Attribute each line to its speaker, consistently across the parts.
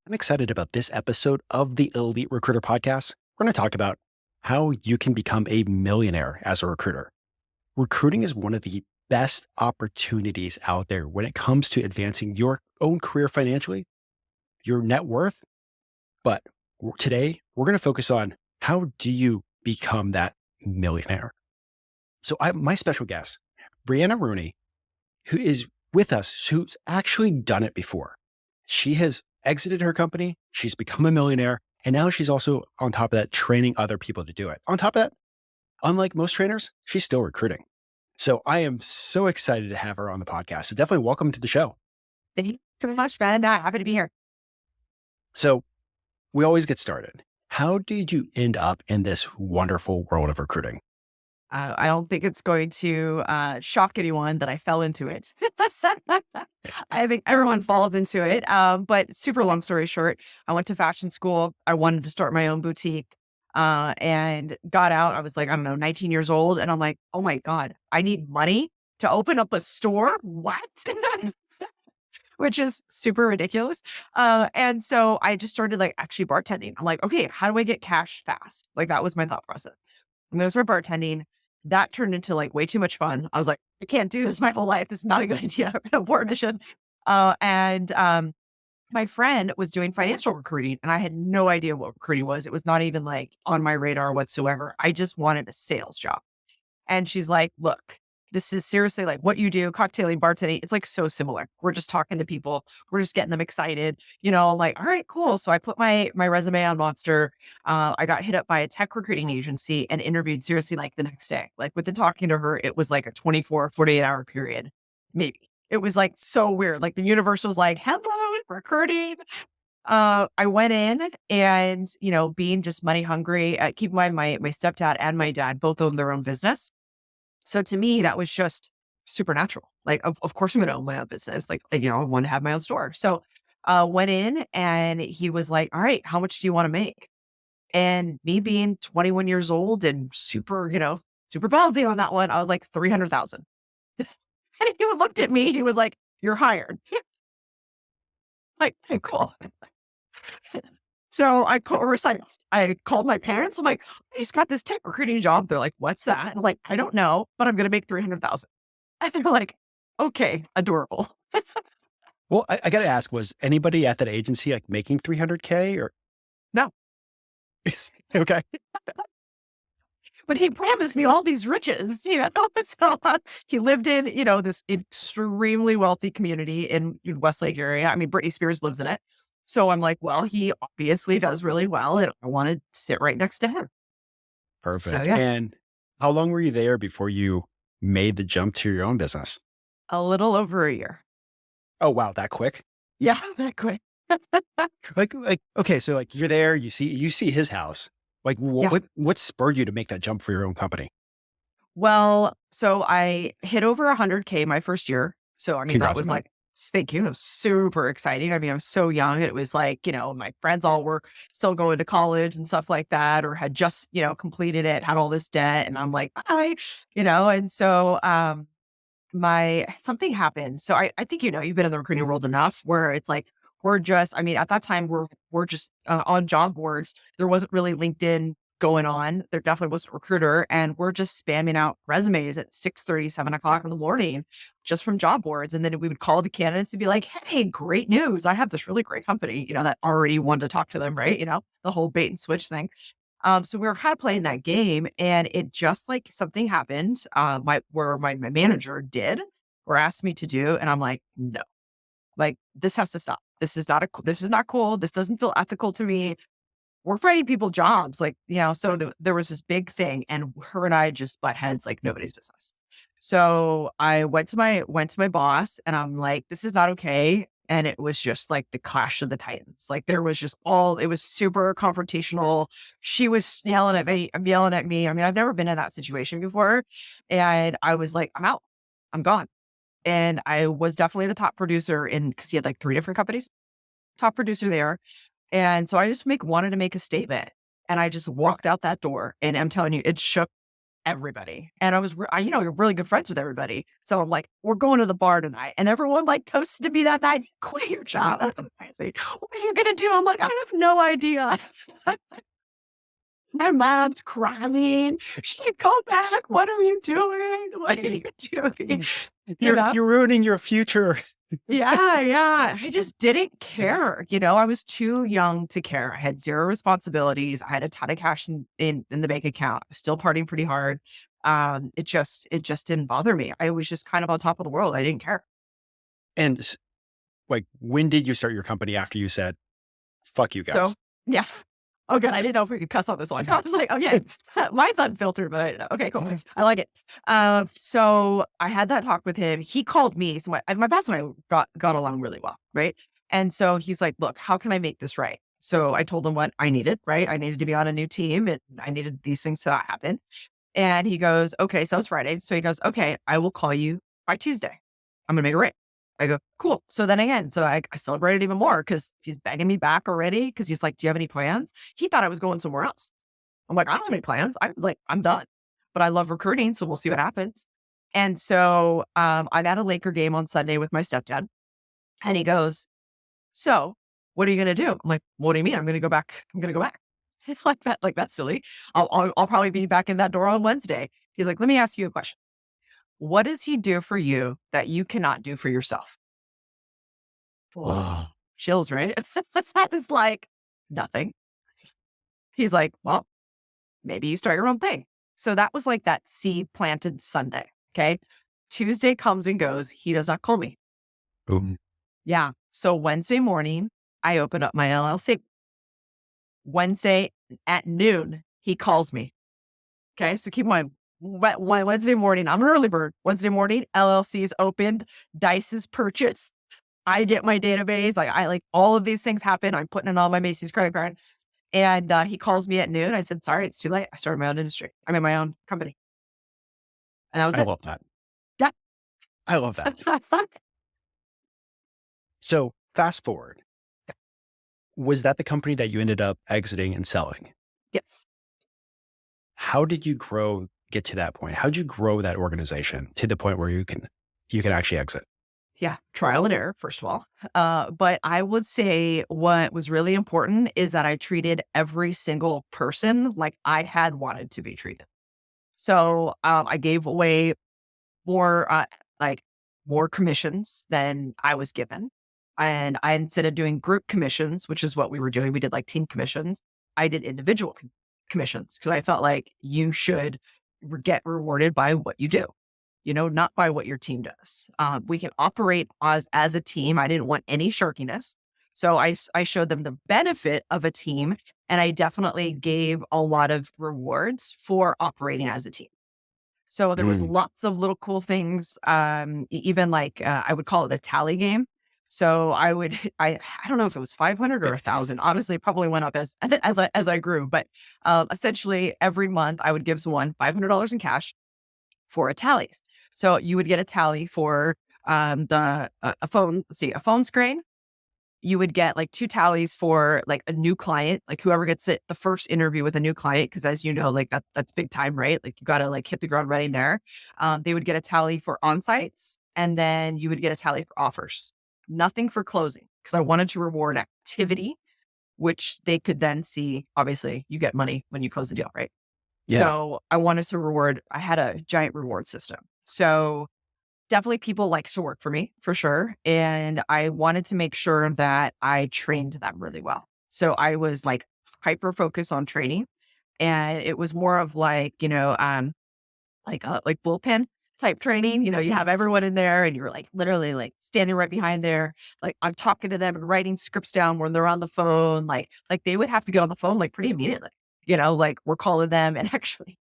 Speaker 1: I'm excited about this episode of the Elite Recruiter Podcast. We're going to talk about how you can become a millionaire as a recruiter. Recruiting is one of the best opportunities out there when it comes to advancing your own career financially, your net worth. But today, we're going to focus on how do you become that millionaire. So my special guest, Brianna Rooney, who is with us, who's actually done it before. She has exited her company. She's become a millionaire. And now she's also, on top of that, training other people to do it. On top of that, unlike most trainers, she's still recruiting. So I am so excited to have her on the podcast. So definitely welcome to the show.
Speaker 2: Thank you so much, Ben. Happy to be here.
Speaker 1: So we always get started. How did you end up in this wonderful world of recruiting?
Speaker 2: I don't think it's going to shock anyone that I fell into it. I think everyone falls into it. But super long story short, I went to fashion school. I wanted to start my own boutique and got out. I was like, I don't know, 19 years old. And I'm like, oh my God, I need money to open up a store? What? Which is super ridiculous. And so I just started actually bartending. I'm like, okay, how do I get cash fast? That was my thought process. I'm going to start bartending. That turned into way too much fun. I was like, I can't do this my whole life. This is not a good idea. Abort mission. And my friend was doing financial recruiting and I had no idea what recruiting was. It was not even on my radar whatsoever. I just wanted a sales job. And she's like, look, this is seriously what you do, cocktailing, bartending. It's so similar. We're just talking to people. We're just getting them excited. I'm like, all right, cool. So I put my resume on Monster. I got hit up by a tech recruiting agency and interviewed seriously the next day. Within talking to her, it was a 24, 48 hour period, maybe. It was so weird. The universe was like, hello, recruiting. I went in and, being just money hungry, keep in mind my stepdad and my dad both own their own business. So to me, that was just supernatural. Of course I'm going to own my own business. I want to have my own store. So went in and he was like, all right, how much do you want to make? And me being 21 years old and super, super ballsy on that one, I was like 300,000. And he looked at me, he was like, you're hired. Hey, cool. So I called my parents. I'm like, he's got this tech recruiting job. They're like, what's that? I'm like, I don't know, but I'm going to make 300,000. And they're like, okay, adorable.
Speaker 1: Well, I got to ask, was anybody at that agency making 300K or?
Speaker 2: No.
Speaker 1: Okay.
Speaker 2: But he promised me all these riches, So he lived in, this extremely wealthy community in Westlake area. I mean, Britney Spears lives in it. So I'm like, well, he obviously does really well and I want to sit right next to him.
Speaker 1: Perfect.
Speaker 2: So, yeah.
Speaker 1: And how long were you there before you made the jump to your own business?
Speaker 2: A little over a year.
Speaker 1: Oh, wow. That quick?
Speaker 2: Yeah, that quick.
Speaker 1: Okay. So you're there, you see his house. What spurred you to make that jump for your own company?
Speaker 2: Well, so I hit over 100K my first year. So, I mean, that was thank you. That was super exciting. I mean, I was so young. And it was my friends all were still going to college and stuff like that, or had just, completed it, had all this debt. And I'm like, bye, and so, something happened. So I think, you've been in the recruiting world enough where it's we're just, I mean, at that time we're just on job boards. There wasn't really LinkedIn going on. There definitely wasn't recruiter. And we're just spamming out resumes at 6:30, 7:00 in the morning, just from job boards. And then we would call the candidates and be like, hey, great news. I have this really great company, that already wanted to talk to them, right? The whole bait and switch thing. So we were kind of playing that game and it just something happened, where my manager did or asked me to do. And I'm like, no, this has to stop. This is not cool. This doesn't feel ethical to me. We're finding people jobs, so there was this big thing and her and I just butt heads like nobody's business. So I went to my boss and I'm like, this is not okay. And it was just the clash of the titans. There was just it was super confrontational. She was yelling at me, I'm yelling at me. I mean, I've never been in that situation before. And I was like, I'm out, I'm gone. And I was definitely the top producer because he had 3 different companies, top producer there. And so I just wanted to make a statement and I just walked out that door and I'm telling you, it shook everybody. And I was, you're really good friends with everybody. So I'm like, we're going to the bar tonight. And everyone like toasted me that night, quit your job. I say, what are you going to do? I'm like, I have no idea. My mom's crying. She can go back. What are you doing? What are you doing?
Speaker 1: You're ruining your future.
Speaker 2: Yeah. I just didn't care. I was too young to care. I had zero responsibilities. I had a ton of cash in the bank account. I was still partying pretty hard. It just didn't bother me. I was just kind of on top of the world. I didn't care.
Speaker 1: And like, when did you start your company after you said, fuck you guys?
Speaker 2: So, yeah. Oh, good. I didn't know if we could cuss on this one. I was like, okay, mine's unfiltered, but I didn't know. Okay, cool. I like it. So I had that talk with him. He called me. So my boss and I got along really well, right? And so he's like, look, how can I make this right? So I told him what I needed, right? I needed to be on a new team and I needed these things to not happen. And he goes, okay, so it's Friday. So he goes, okay, I will call you by Tuesday. I'm going to make it right. I go, cool. So then again, I celebrated even more because he's begging me back already. Because he's like, do you have any plans? He thought I was going somewhere else. I'm like, I don't have any plans. I'm done. But I love recruiting. So we'll see what happens. And so I'm at a Laker game on Sunday with my stepdad. And he goes, so what are you going to do? I'm like, what do you mean? I'm going to go back. I'm going to go back. It's like that. Like, that's silly. I'll probably be back in that door on Wednesday. He's like, let me ask you a question. What does he do for you that you cannot do for yourself?
Speaker 1: Wow.
Speaker 2: Chills, right? That is like nothing. He's like, well, maybe you start your own thing. So that was like that seed planted Sunday. Okay. Tuesday comes and goes. He does not call me.
Speaker 1: Boom.
Speaker 2: Yeah. So Wednesday morning, I open up my LLC. Wednesday at noon, he calls me. Okay. So keep in mind, Wednesday morning, I'm an early bird. Wednesday morning, LLC is opened, Dice is purchased. I get my database. I like all of these things happen. I'm putting in all my Macy's credit card. And he calls me at noon. I said, sorry, it's too late. I started my own industry. I'm in my own company. And that was
Speaker 1: I
Speaker 2: it.
Speaker 1: love that.
Speaker 2: Yeah.
Speaker 1: I love that. So fast forward. Was that the company that you ended up exiting and selling?
Speaker 2: Yes.
Speaker 1: How did you get to that point? How did you grow that organization to the point where you can actually exit?
Speaker 2: Yeah. Trial and error, first of all. But I would say what was really important is that I treated every single person like I had wanted to be treated. So I gave away more, more commissions than I was given. And I, instead of doing group commissions, which is what we were doing, we did like team commissions. I did individual commissions because I felt like you should get rewarded by what you do, not by what your team does. We can operate as a team. I didn't want any sharkiness. So I showed them the benefit of a team, and I definitely gave a lot of rewards for operating as a team. So there was lots of little cool things. Even like I would call it a tally game. So I don't know if it was 500 or 1,000. Honestly, it probably went up as I grew. But essentially, every month I would give someone $500 in cash for a tally. So you would get a tally for a phone. Let's see, a phone screen. You would get like 2 tallies for like a new client, like whoever gets the first interview with a new client. Cause as you know, like that's big time, right? Like you got to like hit the ground running there. They would get a tally for on-sites, and then you would get a tally for offers. Nothing for closing, because I wanted to reward activity, which they could then see. Obviously you get money when you close the deal, right?
Speaker 1: Yeah.
Speaker 2: So I wanted to reward. I had a giant reward system. So definitely people like to work for me for sure. And I wanted to make sure that I trained them really well. So I was like hyper focused on training. And it was more of like, like bullpen type training. You have everyone in there and you're like literally like standing right behind there. Like I'm talking to them and writing scripts down when they're on the phone. Like they would have to get on the phone like pretty immediately. Like we're calling them, and actually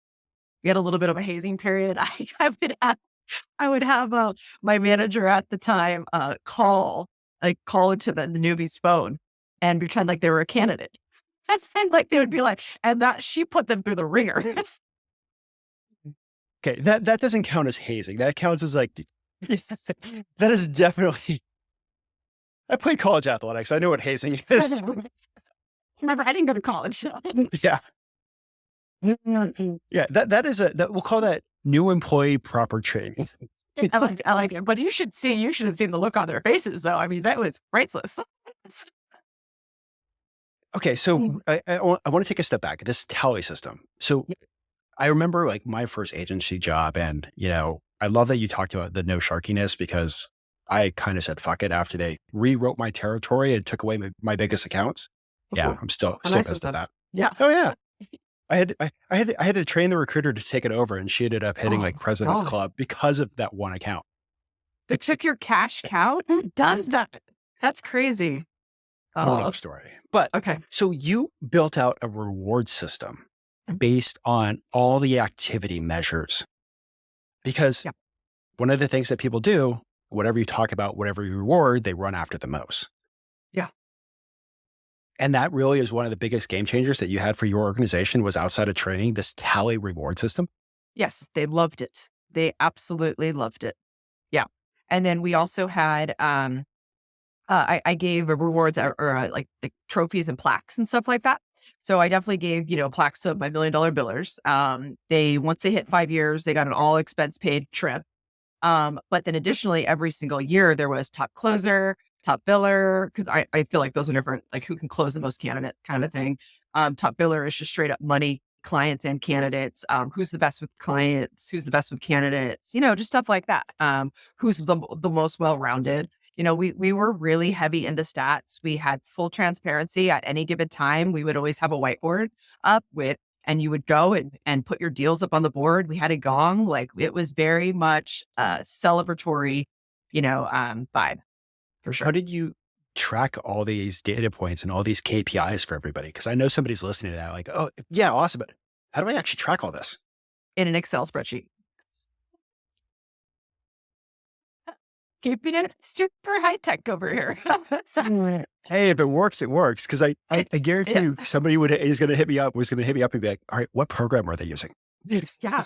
Speaker 2: we had a little bit of a hazing period. I would have my manager at the time call into the newbie's phone and pretend like they were a candidate. And like they would be like, and that she put them through the ringer.
Speaker 1: Okay, that doesn't count as hazing. That counts as like that is definitely. I played college athletics. I know what hazing is.
Speaker 2: Remember, I didn't go to college. So.
Speaker 1: Yeah. Yeah, that is we'll call that new employee proper training.
Speaker 2: I like it. But you should have seen the look on their faces though. I mean, that was priceless.
Speaker 1: Okay, so I want to take a step back. This tally system. So I remember like my first agency job, and I love that you talked about the no sharkiness because I kind of said fuck it after they rewrote my territory and took away my biggest accounts. Yeah, I'm still
Speaker 2: A nice
Speaker 1: pissed at
Speaker 2: system.
Speaker 1: that.
Speaker 2: Yeah.
Speaker 1: Oh yeah, I had to train the recruiter to take it over, and she ended up hitting
Speaker 2: Oh
Speaker 1: like president of the
Speaker 2: God.
Speaker 1: club because of that one account.
Speaker 2: They took your cash cow? Who does that? That's crazy.
Speaker 1: Whole nother
Speaker 2: Oh,
Speaker 1: story. But
Speaker 2: okay.
Speaker 1: so you built out a reward system based on all the activity measures because
Speaker 2: Yeah.
Speaker 1: one of the things that people do, whatever you talk about, whatever you reward, they run after the most.
Speaker 2: Yeah.
Speaker 1: And that really is one of the biggest game changers that you had for your organization was outside of training, this tally reward system.
Speaker 2: Yes, they loved it. They absolutely loved it. Yeah. And then we also had I gave rewards or like trophies and plaques and stuff like that. So I definitely gave, plaques to my $1 million billers. They once they hit 5 years, they got an all expense paid trip. But then additionally, every single year there was top closer, top biller, because I feel like those are different, like who can close the most candidate kind of a thing. Top biller is just straight up money, clients and candidates. Who's the best with clients? Who's the best with candidates? Just stuff like that. Who's the most well rounded? We were really heavy into stats. We had full transparency at any given time. We would always have a whiteboard up with and you would go and put your deals up on the board. We had a gong, like it was very much celebratory, vibe for
Speaker 1: How
Speaker 2: sure.
Speaker 1: did you track all these data points and all these KPIs for everybody? Because I know somebody's listening to that, like, oh, yeah, awesome. But how do I actually track all this?
Speaker 2: In an Excel spreadsheet. Keeping it super high tech over here.
Speaker 1: Hey, if it works, it works. Because I guarantee
Speaker 2: Yeah.
Speaker 1: you somebody was going to hit me up and be like, all right, what program are they using?
Speaker 2: Yeah.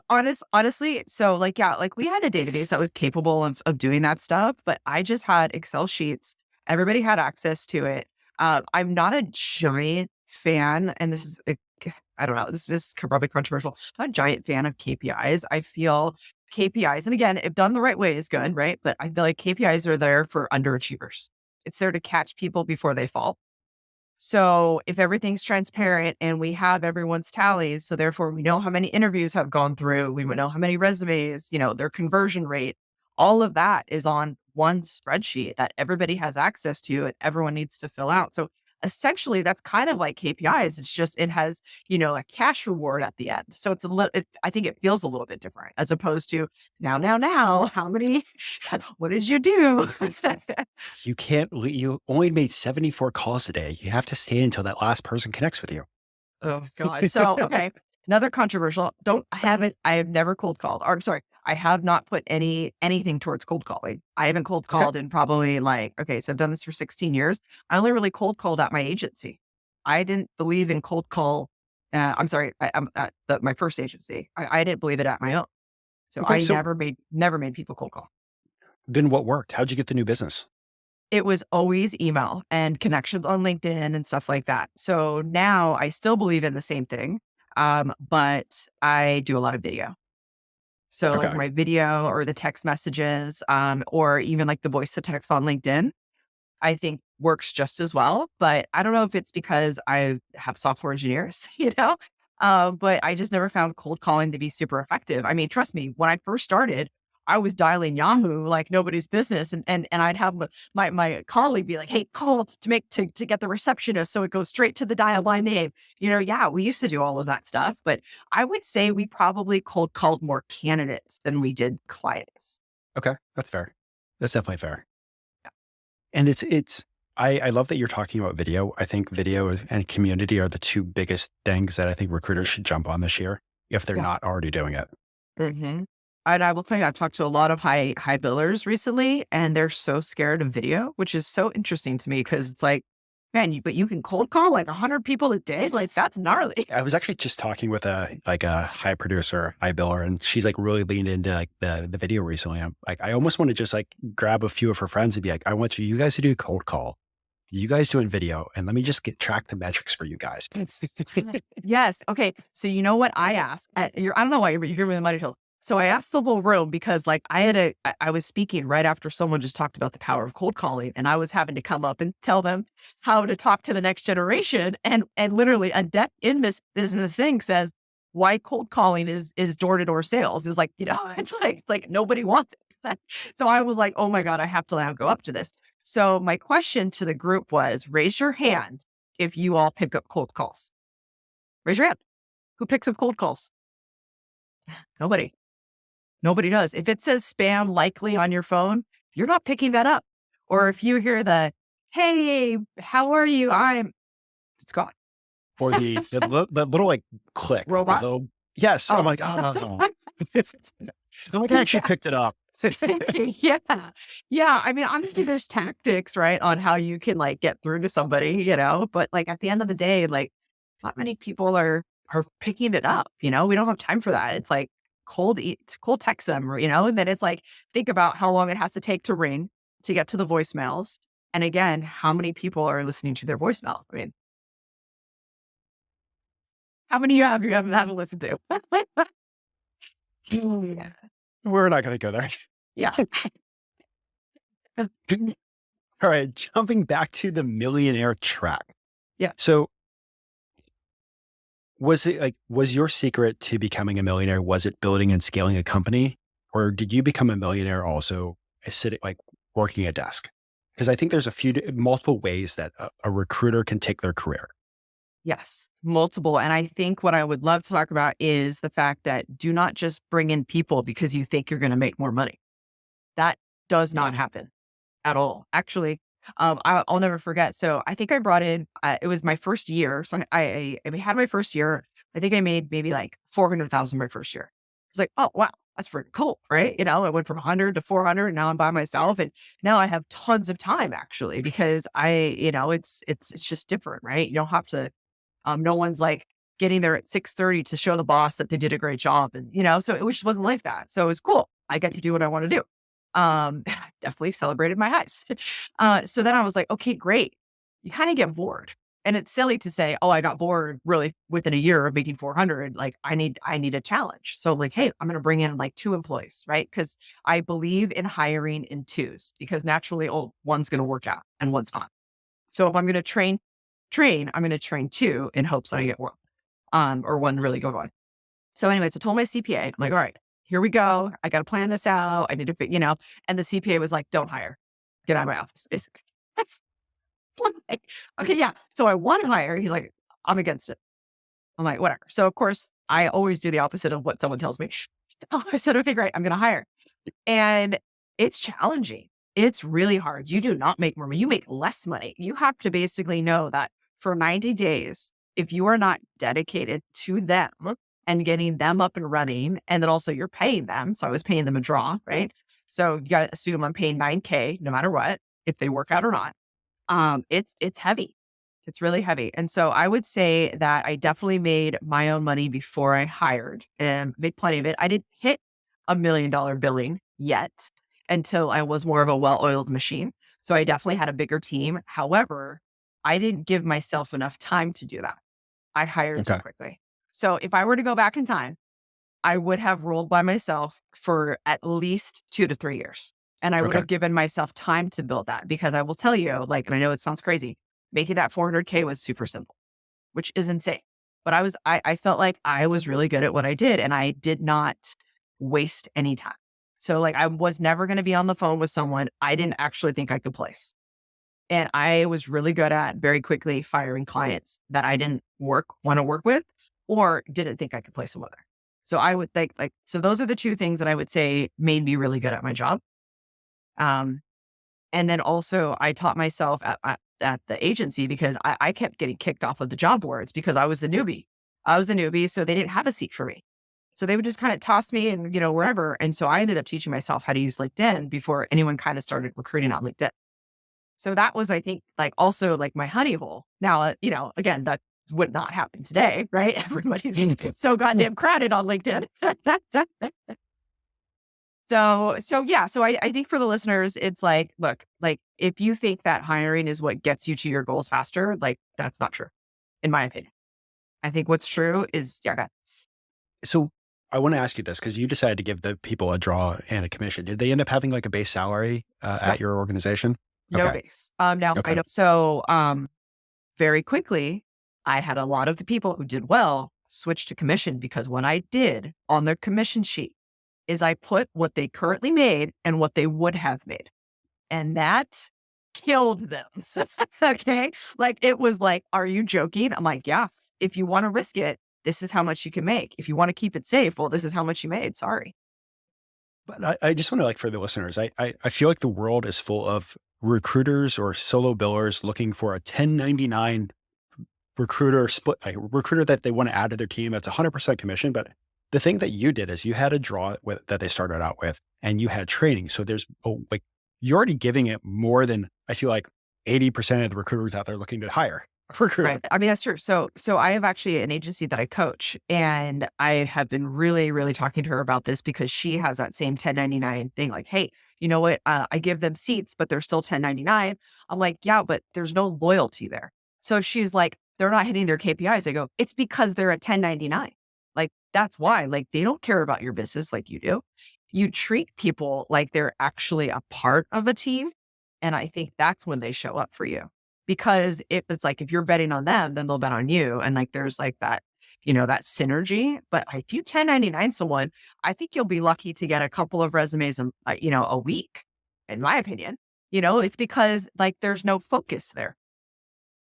Speaker 2: Honestly, so like we had a database that was capable of doing that stuff, but I just had Excel sheets. Everybody had access to it. I'm not a giant fan, and this is, I don't know, this is probably controversial. I'm not a giant fan of KPIs. I feel KPIs, and again, if done the right way is good, right? But I feel like KPIs are there for underachievers. It's there to catch people before they fall. So if everything's transparent and we have everyone's tallies, so therefore we know how many interviews have gone through, we would know how many resumes, their conversion rate, all of that is on one spreadsheet that everybody has access to and everyone needs to fill out. So essentially that's kind of like KPIs. It's just, it has, a cash reward at the end. So it's a little, I think it feels a little bit different as opposed to now, how many, what did you do?
Speaker 1: You can't, you only made 74 calls a day. You have to stay until that last person connects with you.
Speaker 2: Oh God. So, okay. Another controversial. I have never cold called. Or sorry, I have not put anything towards cold calling. I haven't cold
Speaker 1: Okay.
Speaker 2: called in probably so I've done this for 16 years. I only really cold called at my agency. I didn't believe in cold call. I'm sorry, I'm at my first agency. I didn't believe it at my own. So
Speaker 1: Okay.
Speaker 2: I
Speaker 1: So
Speaker 2: never made people cold call.
Speaker 1: then what worked? How'd you get the new business?
Speaker 2: It was always email and connections on LinkedIn and stuff like that. So now I still believe in the same thing, but I do a lot of video. So like
Speaker 1: Okay.
Speaker 2: my video or the text messages, or even like the voice to text on LinkedIn, I think works just as well. But I don't know if it's because I have software engineers, but I just never found cold calling to be super effective. I mean, trust me, when I first started, I was dialing Yahoo like nobody's business. And I'd have my colleague be like, hey, call to get the receptionist. So it goes straight to the dial by name. Yeah, we used to do all of that stuff, but I would say we probably cold called more candidates than we did clients.
Speaker 1: Okay. That's fair. That's definitely fair. And I love that you're talking about video. I think video and community are the two biggest things that I think recruiters should jump on this year if they're
Speaker 2: Yeah.
Speaker 1: not already doing it.
Speaker 2: hmm And I will tell you, I've talked to a lot of high billers recently, and they're so scared of video, which is so interesting to me because it's like, man, but you can cold call like 100 people a day. Like that's gnarly.
Speaker 1: I was actually just talking with a high producer, high biller, and she's like really leaned into like the video recently. I'm like, I almost want to just like grab a few of her friends and be like, I want you guys to do cold call. you guys doing video and let me just track the metrics for you guys.
Speaker 2: Yes. Okay. So you know what I asked? I don't know why you're giving me the money hills. So I asked the whole room because like I was speaking right after someone just talked about the power of cold calling, and I was having to come up and tell them how to talk to the next generation. And literally a deck in this business thing says why cold calling is door to door sales is like, it's like nobody wants it. So I was like, oh my God, I have to now go up to this. So my question to the group was, raise your hand if you all pick up cold calls. Raise your hand. Who picks up cold calls? Nobody. Nobody does. If it says spam likely on your phone, you're not picking that up. Or if you hear the, hey, how are you? It's gone.
Speaker 1: Or the little like click.
Speaker 2: Robot?
Speaker 1: Yes. I'm
Speaker 2: Oh.
Speaker 1: like, oh. I'm like, I actually picked it up.
Speaker 2: Yeah. Yeah. I mean, honestly, there's tactics, right, on how you can like get through to somebody, but like at the end of the day, like not many people are picking it up, we don't have time for that. It's like cold text them, and then it's like, think about how long it has to take to ring to get to the voicemails. And again, how many people are listening to their voicemails? I mean, how many you haven't listened to? Yeah.
Speaker 1: We're not going to go there.
Speaker 2: Yeah.
Speaker 1: All right. Jumping back to the millionaire track.
Speaker 2: Yeah.
Speaker 1: So was your secret to becoming a millionaire? Was it building and scaling a company? Or did you become a millionaire also sitting, like working a desk? Because I think there's multiple ways that a recruiter can take their career.
Speaker 2: Yes, multiple. And I think what I would love to talk about is the fact that do not just bring in people because you think you're going to make more money. That does not happen at all. Actually, I'll never forget. So I think I brought in, it was my first year. So I had my first year. I think I made maybe like 400,000 my first year. It's like, oh, wow, that's pretty cool. Right. I went from 100 to 400 and now I'm by myself. And now I have tons of time actually, because it's just different, right? You don't have to, no one's like getting there at 6:30 to show the boss that they did a great job. And, so it just wasn't like that. So it was cool. I get to do what I want to do. Definitely celebrated my highs. So then I was like, okay, great. You kind of get bored. And it's silly to say, oh, I got bored really within a year of making 400. Like I need a challenge. So like, hey, I'm going to bring in like 2 employees, right? Because I believe in hiring in twos because naturally, one's going to work out and one's not. So if I'm going to train, I'm going to train 2 in hopes that I get one, or one really good one. So anyways, I told my CPA, I'm like, all right, here we go. I got to plan this out. I need to, and the CPA was like, don't hire, get out of my office, basically. I'm like, okay, yeah. So I want to hire. He's like, I'm against it. I'm like, whatever. So of course, I always do the opposite of what someone tells me. Oh, I said, okay, great. I'm going to hire. And it's challenging. It's really hard. You do not make more money. You make less money. You have to basically know that for 90 days, if you are not dedicated to them and getting them up and running, and then also you're paying them. So I was paying them a draw, right? So you got to assume I'm paying $9,000 no matter what, if they work out or not. It's heavy. It's really heavy. And so I would say that I definitely made my own money before I hired and made plenty of it. I didn't hit $1 million billing yet until I was more of a well-oiled machine. So I definitely had a bigger team. However, I didn't give myself enough time to do that. I hired too quickly. So if I were to go back in time, I would have rolled by myself for at least 2 to 3 years. And I would have given myself time to build that, because I will tell you, like, and I know it sounds crazy, making that 400K was super simple, which is insane. But I felt like I was really good at what I did and I did not waste any time. So like I was never going to be on the phone with someone I didn't actually think I could place. And I was really good at very quickly firing clients that I didn't want to work with or didn't think I could place them with. So I would think so those are the 2 things that I would say made me really good at my job. And then also I taught myself at the agency because I kept getting kicked off of the job boards because I was the newbie. So they didn't have a seat for me. So they would just kind of toss me in, wherever. And so I ended up teaching myself how to use LinkedIn before anyone kind of started recruiting on LinkedIn. So that was, I think, also my honey hole. Now, again, that would not happen today, right? Everybody's so goddamn crowded on LinkedIn. I think for the listeners, it's like, look, like if you think that hiring is what gets you to your goals faster, like that's not true, in my opinion. I think what's true is, yeah, go ahead.
Speaker 1: So I want to ask you this because you decided to give the people a draw and a commission. Did they end up having like a base salary
Speaker 2: No,
Speaker 1: at your organization?
Speaker 2: no
Speaker 1: Okay.
Speaker 2: base. Now I
Speaker 1: Okay.
Speaker 2: know. Very quickly, I had a lot of the people who did well switch to commission because what I did on their commission sheet is I put what they currently made and what they would have made. And that killed them. Okay. Like it was like, are you joking? I'm like, yes. If you want to risk it, this is how much you can make. If you want to keep it safe, well, this is how much you made. Sorry.
Speaker 1: But I just want to like for the listeners, I feel like the world is full of recruiters or solo billers looking for a 1099 recruiter split, a recruiter that they want to add to their team that's 100% commission. But the thing that you did is you had a draw that they started out with and you had training. So there's like you're already giving it more than I feel like 80% of the recruiters out there looking to hire a recruiter.
Speaker 2: Right. I mean, that's true. So I have actually an agency that I coach, and I have been really, really talking to her about this because she has that same 1099 thing. Like, hey, you know what? I give them seats, but they're still 1099. I'm like, yeah, but there's no loyalty there. So she's like, they're not hitting their KPIs. I go, it's because they're a 1099. Like, that's why. Like, they don't care about your business like you do. You treat people like they're actually a part of a team. And I think that's when they show up for you. Because if it's like, if you're betting on them, then they'll bet on you. And like, there's like that, that synergy. But if you 1099 someone, I think you'll be lucky to get a couple of resumes, a week, in my opinion. It's because like, there's no focus there.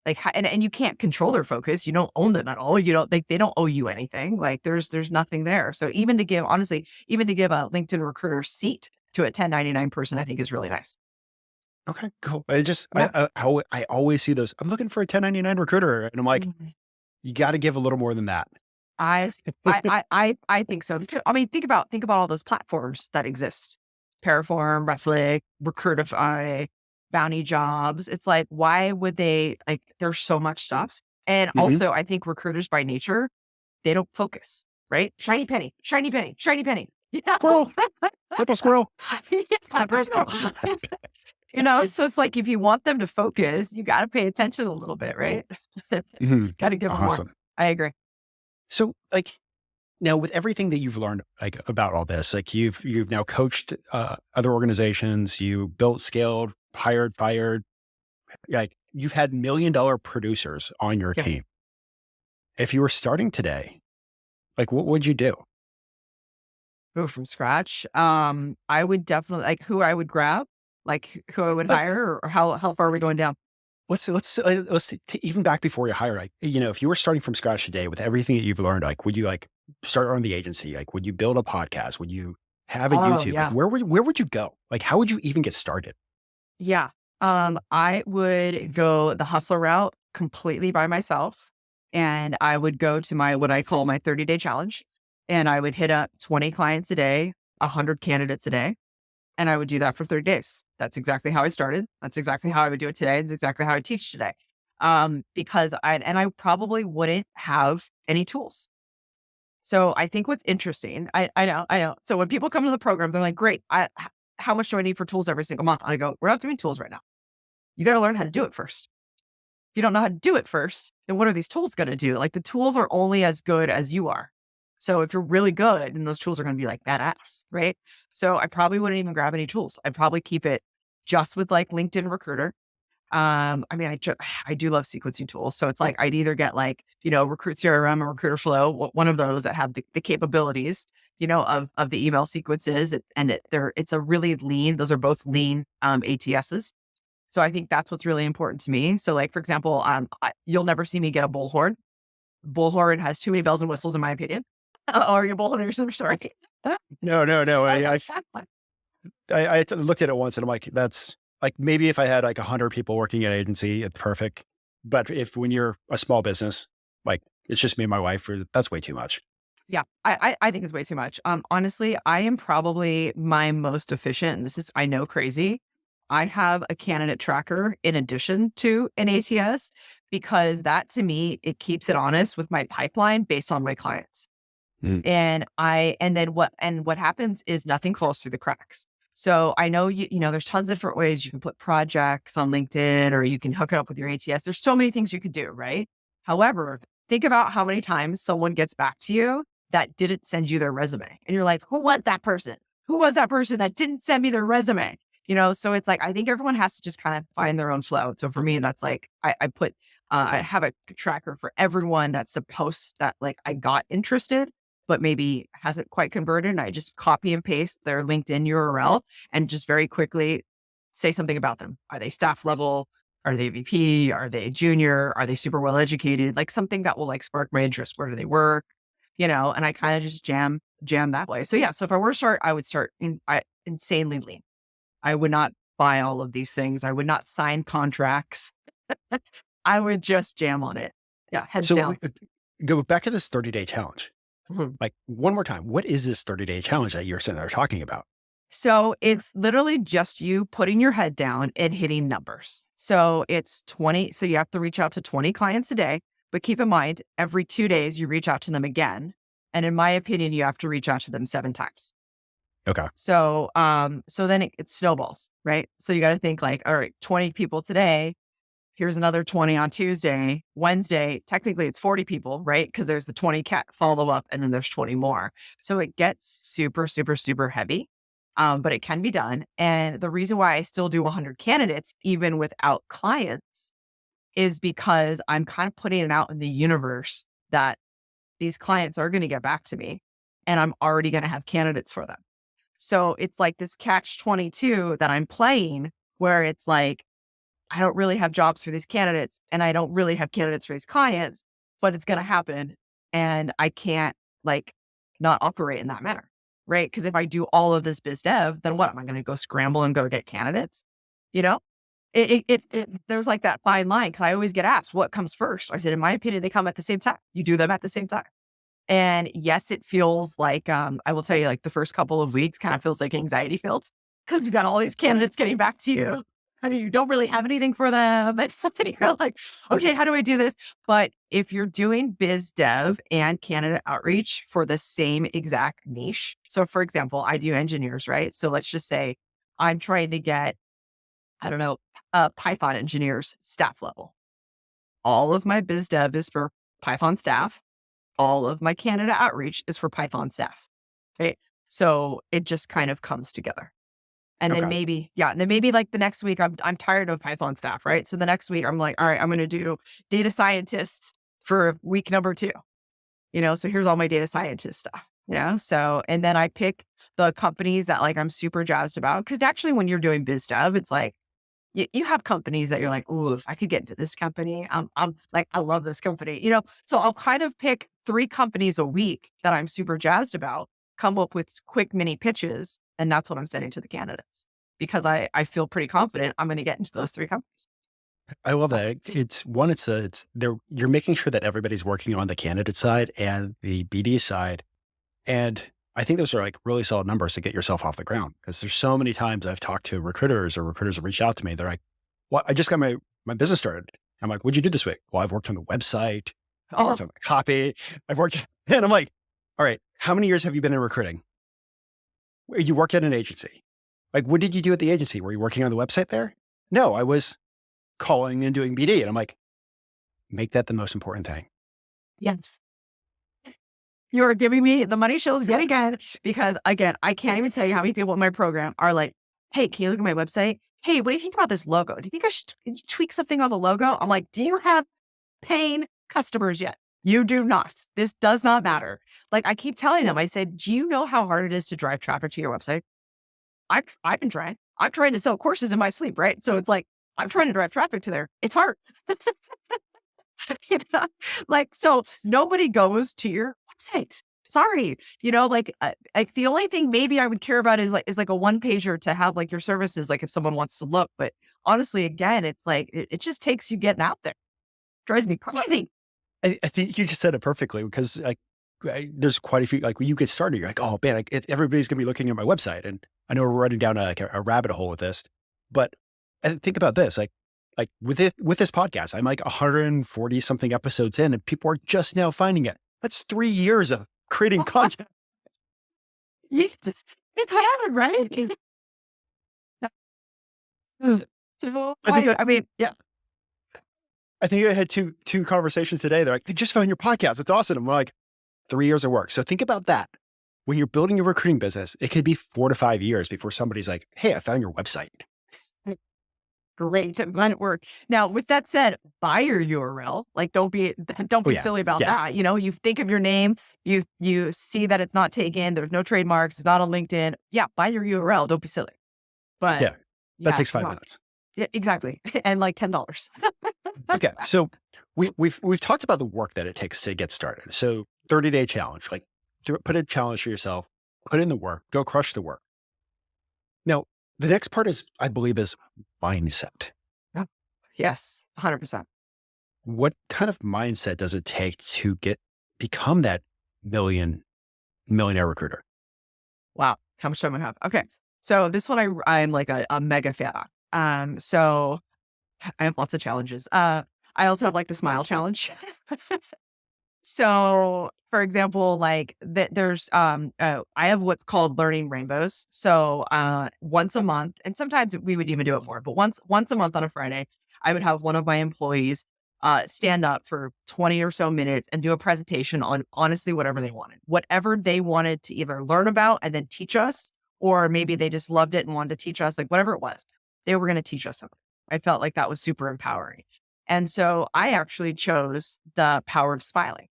Speaker 2: Like, and you can't control their focus. You don't own them at all. You don't think they don't owe you anything. Like there's nothing there. So even to give, honestly, even to give a LinkedIn recruiter seat to a 1099 person, I think is really nice.
Speaker 1: Okay, cool. I just,
Speaker 2: Yeah.
Speaker 1: I always see those. I'm looking for a 1099 recruiter. And I'm like,
Speaker 2: Mhm.
Speaker 1: you got to give a little more than that.
Speaker 2: I I think so. I mean, think about all those platforms that exist. Paraform, Reflick, Recruitify, Bounty Jobs. It's like, why would they like there's so much stuff. And
Speaker 1: Mhm.
Speaker 2: also I think recruiters by nature, they don't focus, right? Shiny penny, shiny penny, shiny penny. Yeah.
Speaker 1: Squirrel, purple squirrel.
Speaker 2: Yeah, personal. So it's like if you want them to focus, you got to pay attention a little bit, right?
Speaker 1: Mhm.
Speaker 2: Got to give them more.
Speaker 1: Awesome.
Speaker 2: I agree.
Speaker 1: So like now with everything that you've learned like about all this, like you've now coached other organizations, you built, scaled, hired, fired, like you've had $1 million producers on your
Speaker 2: Yeah.
Speaker 1: team. If you were starting today, like what would you do?
Speaker 2: Go from scratch. I would definitely like who I would grab, like who I would
Speaker 1: Like
Speaker 2: hire, or how far are we going down?
Speaker 1: let's even back before you hire, like, if you were starting from scratch today with everything that you've learned, like, would you like start on the agency? Like, would you build a podcast? Would you have a
Speaker 2: Oh
Speaker 1: YouTube? Like,
Speaker 2: yeah,
Speaker 1: where would you go? Like, how would you even get started?
Speaker 2: yeah. I would go the hustler route completely by myself, and I would go to my what I call my 30-day challenge, and I would hit up 20 clients a day, 100 candidates a day, and I would do that for 30 days. That's exactly how I started. That's exactly how I would do it today. It's exactly how I teach today. Because I probably wouldn't have any tools. So I think what's interesting, I know. So when people come to the program, they're like, great, how much do I need for tools every single month? I go, we're not doing tools right now. You got to learn how to do it first. If you don't know how to do it first, then what are these tools going to do? Like the tools are only as good as you are. So if you're really good, then those tools are going to be like badass, right? So I probably wouldn't even grab any tools. I'd probably keep it just with like LinkedIn Recruiter. I mean, I do love sequencing tools. So it's like I'd either get like, Recruit CRM or Recruiter Flow, one of those that have the capabilities, of the email sequences. It's a really lean. Those are both lean ATSs. So I think that's what's really important to me. So like, for example, you'll never see me get a bullhorn. Bullhorn has too many bells and whistles, in my opinion. Or your bullhorn, you're so sorry.
Speaker 1: No, no, no. I looked at it once and I'm like, that's like maybe if I had like 100 people working at an agency, it's perfect. But if when you're a small business, like it's just me and my wife, that's way too much.
Speaker 2: Yeah, I think it's way too much. Honestly, I am probably my most efficient, and this is, I know, crazy. I have a candidate tracker in addition to an ATS because that to me, it keeps it honest with my pipeline based on my clients.
Speaker 1: Mm.
Speaker 2: And what happens is nothing falls through the cracks. So I know there's tons of different ways you can put projects on LinkedIn or you can hook it up with your ATS. There's so many things you could do, right? However, think about how many times someone gets back to you that didn't send you their resume. And you're like, who was that person? Who was that person that didn't send me their resume? So it's like, I think everyone has to just kind of find their own flow. So for me, that's like, I have a tracker for everyone that's supposed that like I got interested, but maybe hasn't quite converted. And I just copy and paste their LinkedIn URL and just very quickly say something about them. Are they staff level? Are they VP? Are they junior? Are they super well educated? Like something that will like spark my interest. Where do they work? And I kind of just jam that way. So yeah. So if I were to start, I would start insanely lean. I would not buy all of these things. I would not sign contracts. I would just jam on it. Yeah. Heads
Speaker 1: So
Speaker 2: down.
Speaker 1: go back to this 30-day challenge.
Speaker 2: Mhm.
Speaker 1: Like one more time, what is this 30-day challenge that you're sitting there talking about?
Speaker 2: So it's literally just you putting your head down and hitting numbers. So it's 20. So you have to reach out to 20 clients a day, but keep in mind every 2 days you reach out to them again. And in my opinion, you have to reach out to them 7 times.
Speaker 1: Okay.
Speaker 2: So then it snowballs, right? So you got to think like, all right, 20 people today. Here's another 20 on Tuesday, Wednesday. Technically it's 40 people, right? Because there's the 20 cat follow up and then there's 20 more. So it gets super, super, super heavy. But it can be done. And the reason why I still do 100 candidates, even without clients, is because I'm kind of putting it out in the universe that these clients are going to get back to me and I'm already going to have candidates for them. So it's like this catch 22 that I'm playing where it's like, I don't really have jobs for these candidates and I don't really have candidates for these clients, but it's going to happen. And I can't like not operate in that manner. Right. Because if I do all of this biz dev, then what am I going to go scramble and go get candidates? You know, there's like that fine line. Cause I always get asked what comes first. I said, in my opinion, they come at the same time. You do them at the same time. And yes, it feels like, I will tell you, like the first couple of weeks kind of feels like anxiety filled because you got all these candidates getting back to you and you don't really have anything for them. And you're like, okay, how do I do this? But if you're doing biz dev and candidate outreach for the same exact niche. So for example, I do engineers, right? So let's just say I'm trying to get, I don't know, Python engineers staff level. All of my biz dev is for Python staff. All of my candidate outreach is for Python staff. Right. So it just kind of comes together. And then
Speaker 1: Okay.
Speaker 2: maybe like the next week, I'm tired of Python staff, right? So the next week I'm like, all right, I'm going to do data scientists for week number 2, so here's all my data scientist stuff, so, and then I pick the companies that like I'm super jazzed about. Cause actually when you're doing biz dev, it's like, you have companies that you're like, ooh, if I could get into this company, I'm like, I love this company, so I'll kind of pick 3 companies a week that I'm super jazzed about, come up with quick mini pitches. And that's what I'm sending to the candidates because I feel pretty confident I'm going to get into those 3 companies.
Speaker 1: I love that. It's there. You're making sure that everybody's working on the candidate side and the BD side. And I think those are like really solid numbers to get yourself off the ground. Because there's so many times I've talked to recruiters or recruiters have reached out to me. They're like, well, I just got my business started. I'm like, what'd you do this week? Well, I've worked on the website. I've
Speaker 2: Oh,
Speaker 1: worked on the copy. I've worked, and I'm like, all right, how many years have you been in recruiting? You worked at an agency. Like, what did you do at the agency? Were you working on the website there? No, I was calling and doing BD. And I'm like, make that the most important thing.
Speaker 2: yes. You are giving me the money shills yet again, because again, I can't even tell you how many people in my program are like, hey, can you look at my website? Hey, what do you think about this logo? Do you think I should tweak something on the logo? I'm like, do you have paying customers yet? You do not. This does not matter. Like I keep telling them, I said, do you know how hard it is to drive traffic to your website? I've been trying. I'm trying to sell courses in my sleep, right? So it's like, I'm trying to drive traffic to there. It's hard. You know? Like, so nobody goes to your website. Sorry. Like the only thing maybe I would care about is like a one pager to have like your services, like if someone wants to look. But honestly, again, it's like, it just takes you getting out there. Drives me crazy.
Speaker 1: I think you just said it perfectly because like there's quite a few, like when you get started, you're like, oh man, everybody's going to be looking at my website. And I know we're running down a rabbit hole with this, but think about this, like with this podcast, I'm like 140 something episodes in and people are just now finding it. That's 3 years of creating content.
Speaker 2: Yes, it's hard, right? So,
Speaker 1: I think
Speaker 2: I mean, yeah.
Speaker 1: I think I had two conversations today. They're like, they just found your podcast. It's awesome. I'm like, 3 years of work. So think about that. When you're building a recruiting business, it could be 4 to 5 years before somebody's like, hey, I found your website.
Speaker 2: Great. I'm glad it worked. Now, with that said, buy your URL. Like, don't
Speaker 1: Oh
Speaker 2: be
Speaker 1: yeah.
Speaker 2: silly about
Speaker 1: Yeah.
Speaker 2: that. You think of your name, you see that it's not taken, there's no trademarks, it's not on LinkedIn. Yeah, buy your URL. Don't be silly. But
Speaker 1: Yeah. That
Speaker 2: yeah,
Speaker 1: takes 5 minutes.
Speaker 2: yeah, exactly. And like $10.
Speaker 1: Okay. So we've talked about the work that it takes to get started. So 30-day challenge, like put a challenge for yourself, put in the work, go crush the work. Now, the next part is, I believe, is mindset.
Speaker 2: Yeah. Yes, 100%.
Speaker 1: What kind of mindset does it take to become that millionaire recruiter?
Speaker 2: Wow. How much time I have? Okay. So this one I'm like a mega fan on. So I have lots of challenges. I also have like the smile challenge. So, for example, like there's I have what's called learning rainbows. So, once a month, and sometimes we would even do it more, but once a month on a Friday, I would have one of my employees stand up for 20 or so minutes and do a presentation on honestly whatever they wanted to either learn about and then teach us, or maybe they just loved it and wanted to teach us, like whatever it was, they were going to teach us something. I felt like that was super empowering. And so I actually chose the power of smiling.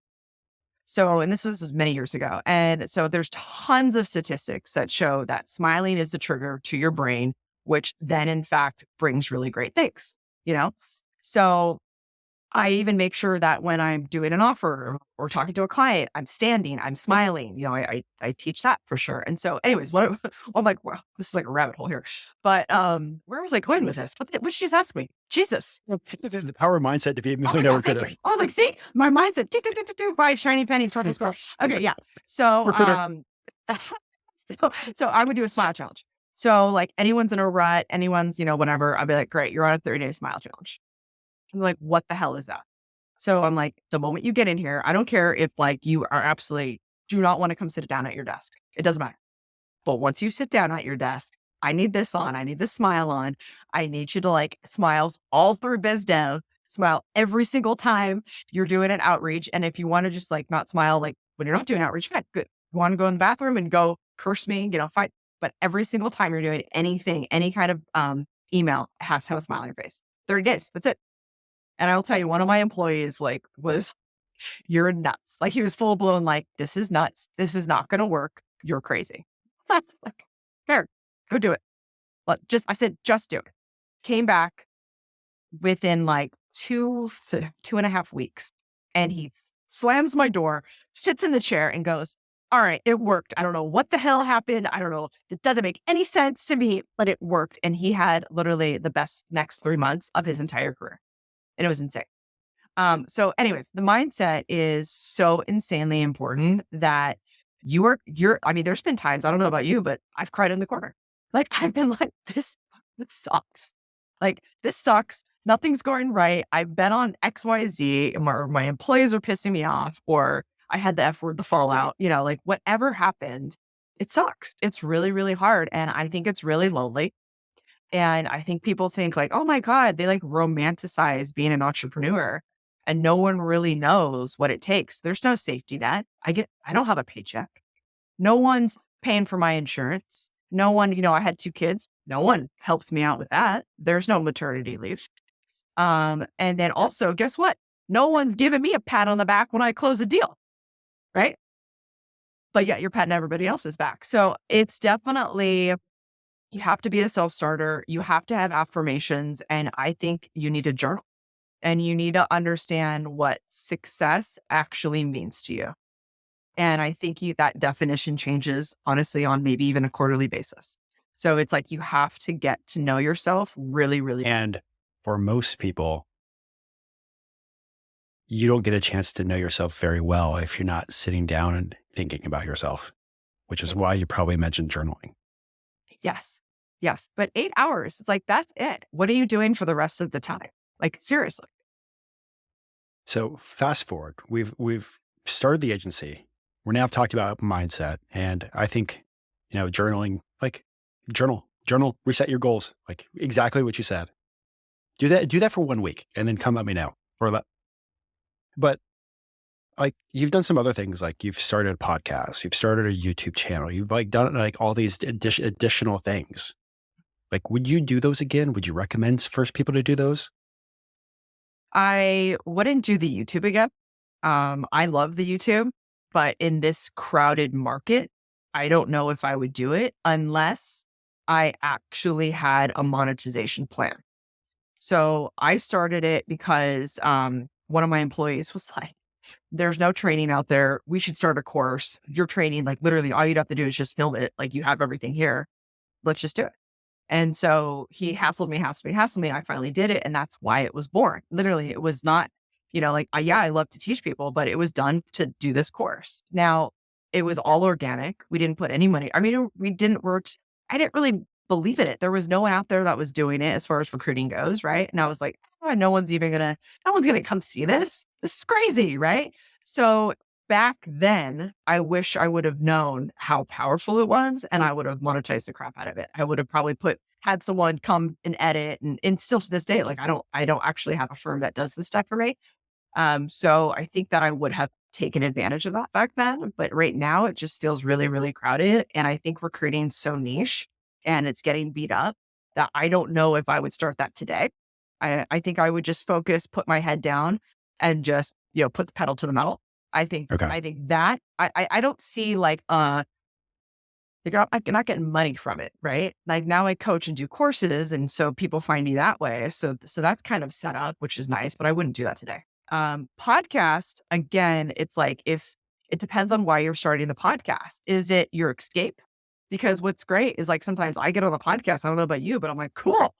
Speaker 2: So, and this was many years ago. And so there's tons of statistics that show that smiling is the trigger to your brain, which then in fact brings really great things, you know? So I even make sure that when I'm doing an offer or talking to a client, I'm standing, I'm smiling. I teach that for sure. And so, anyways, I'm like, wow, this is like a rabbit hole here. But where was I going with this? What did she just ask me? Jesus.
Speaker 1: The power of mindset to be a
Speaker 2: Oh my
Speaker 1: millionaire
Speaker 2: God, thank
Speaker 1: recruiter.
Speaker 2: you. Oh, like, see, my mindset, tick, tick, tick, tick, tick, buy shiny penny, toward this girl. Okay, yeah. So,
Speaker 1: Recruiter.
Speaker 2: so I would do a smile challenge. So, like, anyone's in a rut, anyone's, whatever, I'd be like, great, you're on a 30-day smile challenge. I'm like, what the hell is that? So I'm like, the moment you get in here, I don't care if like you are absolutely do not want to come sit down at your desk. It doesn't matter. But once you sit down at your desk, I need this on. I need this smile on. I need you to like smile all through biz dev, smile every single time you're doing an outreach. And if you want to just like not smile, like when you're not doing outreach, fine, good. You want to go in the bathroom and go curse me, fine. But every single time you're doing anything, any kind of email, it has to have a smile on your face. 30 days. That's it. And I will tell you, one of my employees was, you're nuts. Like he was full blown, like, this is nuts. This is not going to work. You're crazy. I was like, fair, go do it. But I said, just do it. Came back within like 2.5 weeks. And he slams my door, sits in the chair and goes, all right, it worked. I don't know what the hell happened. I don't know. It doesn't make any sense to me, but it worked. And he had literally the best next 3 months of his entire career. And it was insane. So anyways, the mindset is so insanely important that I mean, there's been times, I don't know about you, but I've cried in the corner. Like I've been like, this sucks. Like this sucks. Nothing's going right. I've been on XYZ, or my employees are pissing me off, or I had the F word, the fallout, like whatever happened, it sucks. It's really, really hard. And I think it's really lonely. And I think people think like, oh my God, they like romanticize being an entrepreneur and no one really knows what it takes. There's no safety net. I don't have a paycheck. No one's paying for my insurance. No one, I had 2 kids. No one helped me out with that. There's no maternity leave. And then also, guess what? No one's giving me a pat on the back when I close a deal. Right. But yet you're patting everybody else's back. So it's definitely, you have to be a self-starter. You have to have affirmations. And I think you need to journal and you need to understand what success actually means to you. And I think that definition changes, honestly, on maybe even a quarterly basis. So it's like you have to get to know yourself really, really.
Speaker 1: And for most people, you don't get a chance to know yourself very well if you're not sitting down and thinking about yourself, which is why you probably mentioned journaling.
Speaker 2: Yes. Yes. But 8 hours, it's like, that's it. What are you doing for the rest of the time? Like, seriously.
Speaker 1: So fast forward, we've started the agency. we're now talked about mindset. And I think, journaling, like journal, reset your goals, like exactly what you said. Do that for 1 week and then come let me know. But like you've done some other things, like you've started a podcast, you've started a YouTube channel, you've like done like all these additional things. Like, would you do those again? Would you recommend first people to do those?
Speaker 2: I wouldn't do the YouTube again. I love the YouTube, but in this crowded market, I don't know if I would do it unless I actually had a monetization plan. So I started it because one of my employees was like, there's no training out there. We should start a course. Your training, like literally all you'd have to do is just film it. Like you have everything here. Let's just do it. And so he hassled me. I finally did it. And that's why it was born. Literally, it was not, like, yeah, I love to teach people, but it was done to do this course. Now, it was all organic. We didn't put any money. I mean, we didn't work. I didn't really believe in it. There was no one out there that was doing it as far as recruiting goes. Right. And I was like, oh, no one's going to come see this. This is crazy. Right. So back then, I wish I would have known how powerful it was and I would have monetized the crap out of it. I would have probably had someone come and edit and still to this day, like I don't actually have a firm that does this stuff for me. So I think that I would have taken advantage of that back then, but right now it just feels really, really crowded. And I think recruiting's so niche and it's getting beat up that I don't know if I would start that today. I think I would just focus, put my head down and just, put the pedal to the metal.
Speaker 1: Okay.
Speaker 2: I think that I don't see like, I'm not getting money from it, right? Like now I coach and do courses. And so people find me that way. So that's kind of set up, which is nice, but I wouldn't do that today. Podcast, again, it's like if it depends on why you're starting the podcast. Is it your escape? Because what's great is like sometimes I get on the podcast. I don't know about you, but I'm like, cool.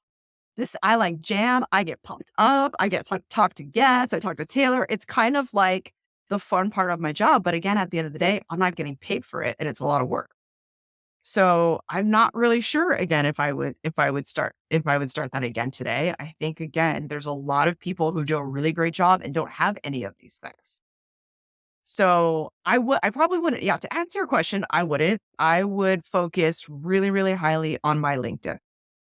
Speaker 2: I like jam. I get pumped up. I get to talk to guests. I talk to Taylor. It's kind of like the fun part of my job. But again, at the end of the day, I'm not getting paid for it and it's a lot of work. So I'm not really sure again if I would start that again today. I think again, there's a lot of people who do a really great job and don't have any of these things. So I probably wouldn't. Yeah, to answer your question, I wouldn't. I would focus really, really highly on my LinkedIn.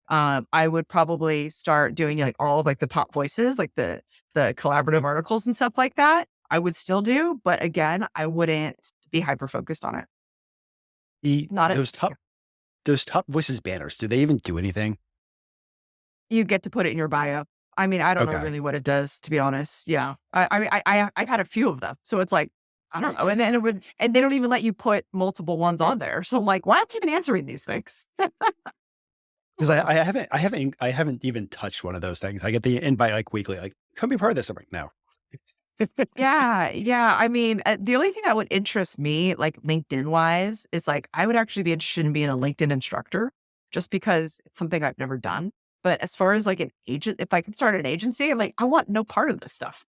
Speaker 2: I would probably start doing like all of like the top voices, like the collaborative articles and stuff like that. I would still do, but again, I wouldn't be hyper focused on it.
Speaker 1: The,
Speaker 2: Not it.
Speaker 1: those top, those top voices banners, do they even do anything?
Speaker 2: You get to put it in your bio. I mean, I don't know
Speaker 1: Okay.
Speaker 2: really what it does, to be honest. Yeah. I've had a few of them. So it's like, I don't know. And they don't even let you put multiple ones on there. So I'm like, why am I even answering these things?
Speaker 1: Because I haven't even touched one of those things. I get the invite like weekly, like come be part of this. I'm like, no.
Speaker 2: Yeah. Yeah. I mean, the only thing that would interest me, like LinkedIn wise, is like, I would actually be interested in being a LinkedIn instructor just because it's something I've never done. But as far as like an agent, if I could start an agency, I'm like, I want no part of this stuff.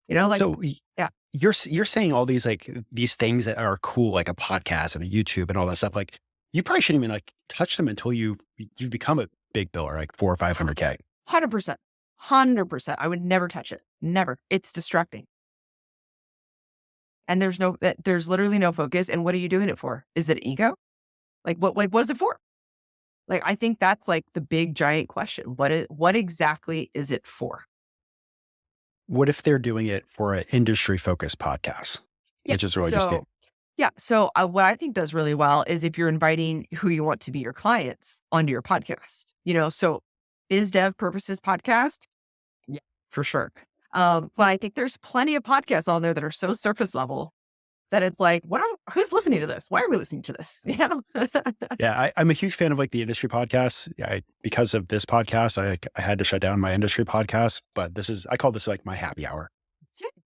Speaker 2: Like,
Speaker 1: So
Speaker 2: yeah.
Speaker 1: you're saying all these like these things that are cool, like a podcast and a YouTube and all that stuff. Like you probably shouldn't even like touch them until you've become a big biller, like 400 or 500K.
Speaker 2: 100%. 100%. I would never touch it. Never. It's distracting. And there's literally no focus. And what are you doing it for? Is it ego? Like what is it for? Like, I think that's like the big giant question. What exactly is it for?
Speaker 1: What if they're doing it for an industry focused podcast,
Speaker 2: Yeah.
Speaker 1: which is really just it?
Speaker 2: So, yeah. So what I think does really well is if you're inviting who you want to be your clients onto your podcast, so Biz Dev Purposes podcast. Yeah, for sure. But I think there's plenty of podcasts on there that are so surface level that it's like, who's listening to this? Why are we listening to this?
Speaker 1: Yeah, I'm a huge fan of like the industry podcasts. Because of this podcast, I had to shut down my industry podcast, but I call this like my happy hour.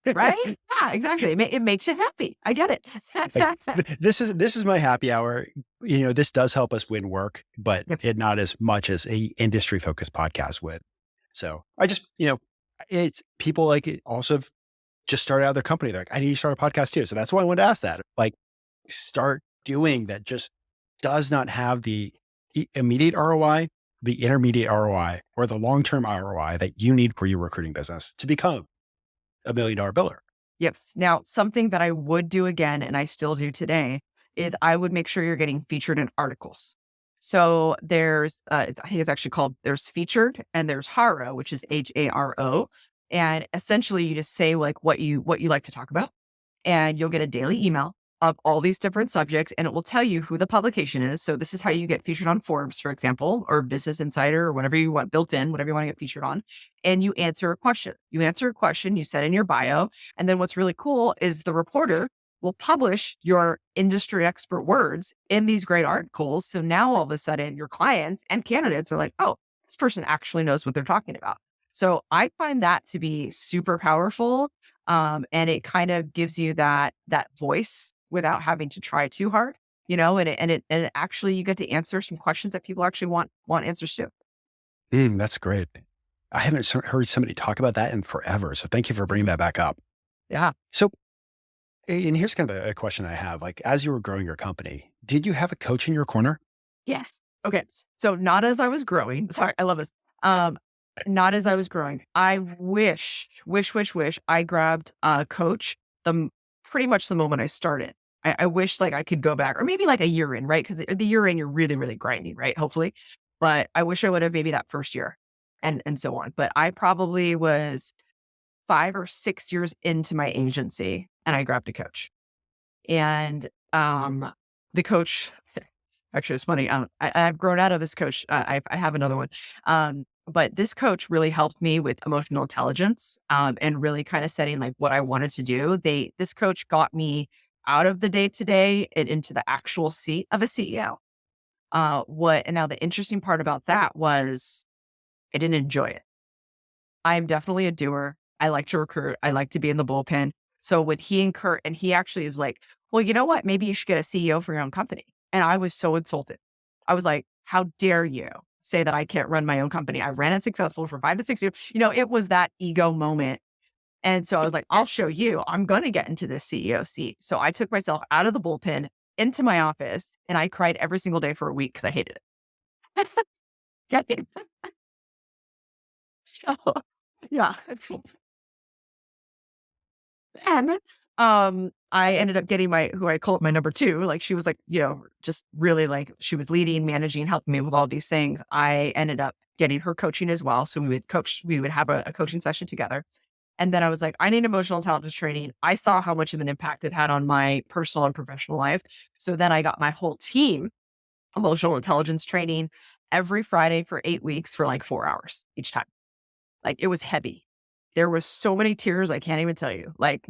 Speaker 2: Right? Yeah, exactly. It makes you happy. I get it.
Speaker 1: Like, this is my happy hour. This does help us win work, but
Speaker 2: Yep.
Speaker 1: it not as much as a industry focused podcast would. So I just, it's people like it also have just started out their company. They're like, I need to start a podcast too. So that's why I wanted to ask that. Like, start doing that just does not have the immediate ROI, the intermediate ROI, or the long-term ROI that you need for your recruiting business to become $1 million biller.
Speaker 2: Yes. Now, something that I would do again, and I still do today, is I would make sure you're getting featured in articles. So there's, I think it's actually called, there's featured and there's Haro, which is Haro. And essentially you just say like what you like to talk about, and you'll get a daily email of all these different subjects, and it will tell you who the publication is. So this is how you get featured on Forbes, for example, or Business Insider, or whatever you want built in, whatever you want to get featured on. And you answer a question. You answer a question, you set in your bio. And then what's really cool is the reporter will publish your industry expert words in these great articles. So now all of a sudden your clients and candidates are like, oh, this person actually knows what they're talking about. So I find that to be super powerful. And it kind of gives you that voice without having to try too hard, and it actually you get to answer some questions that people actually want answers to.
Speaker 1: That's great. I haven't heard somebody talk about that in forever. So thank you for bringing that back up.
Speaker 2: Yeah.
Speaker 1: So, and here's kind of a question I have. Like, as you were growing your company, did you have a coach in your corner?
Speaker 2: Yes. Okay. So not as I was growing. Sorry, I love this. Um, Not as I was growing. I wish I grabbed a coach pretty much the moment I started. I wish like I could go back, or maybe like a year in, right? Because the year in, you're really, really grinding, right? Hopefully. But I wish I would have maybe that first year and so on. But I probably was 5 or 6 years into my agency and I grabbed a coach. And the coach, actually, it's funny. I've grown out of this coach. I have another one. But this coach really helped me with emotional intelligence, and really kind of setting like what I wanted to do. This coach got me out of the day to day and into the actual seat of a CEO. And now the interesting part about that was I didn't enjoy it. I'm definitely a doer. I like to recruit. I like to be in the bullpen. So when he actually was like, well, you know what? Maybe you should get a CEO for your own company. And I was so insulted. I was like, how dare you say that I can't run my own company? I ran it successful for 5 to 6 years. It was that ego moment. And so I was like, I'll show you. I'm going to get into this CEO seat. So I took myself out of the bullpen into my office and I cried every single day for a week because I hated it. Yeah. So, yeah. And, I ended up getting who I call it my number two. Like she was like, just really like she was leading, managing, helping me with all these things. I ended up getting her coaching as well. So we would have a coaching session together. And then I was like, I need emotional intelligence training. I saw how much of an impact it had on my personal and professional life. So then I got my whole team emotional intelligence training every Friday for 8 weeks for like 4 hours each time. Like it was heavy. There was so many tears, I can't even tell you. And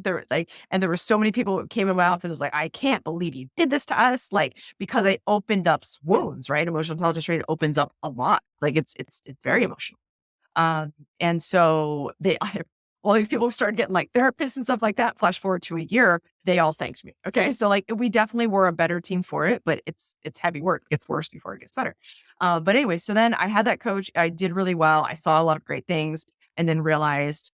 Speaker 2: there were so many people who came in my office and was like, I can't believe you did this to us. Like, because I opened up wounds, right? Emotional intelligence training opens up a lot. Like it's very emotional. And so all these people started getting like therapists and stuff like that. Flash forward to a year, they all thanked me. Okay. So like we definitely were a better team for it, but it's heavy work. It gets worse before it gets better. But anyway, so then I had that coach. I did really well. I saw a lot of great things and then realized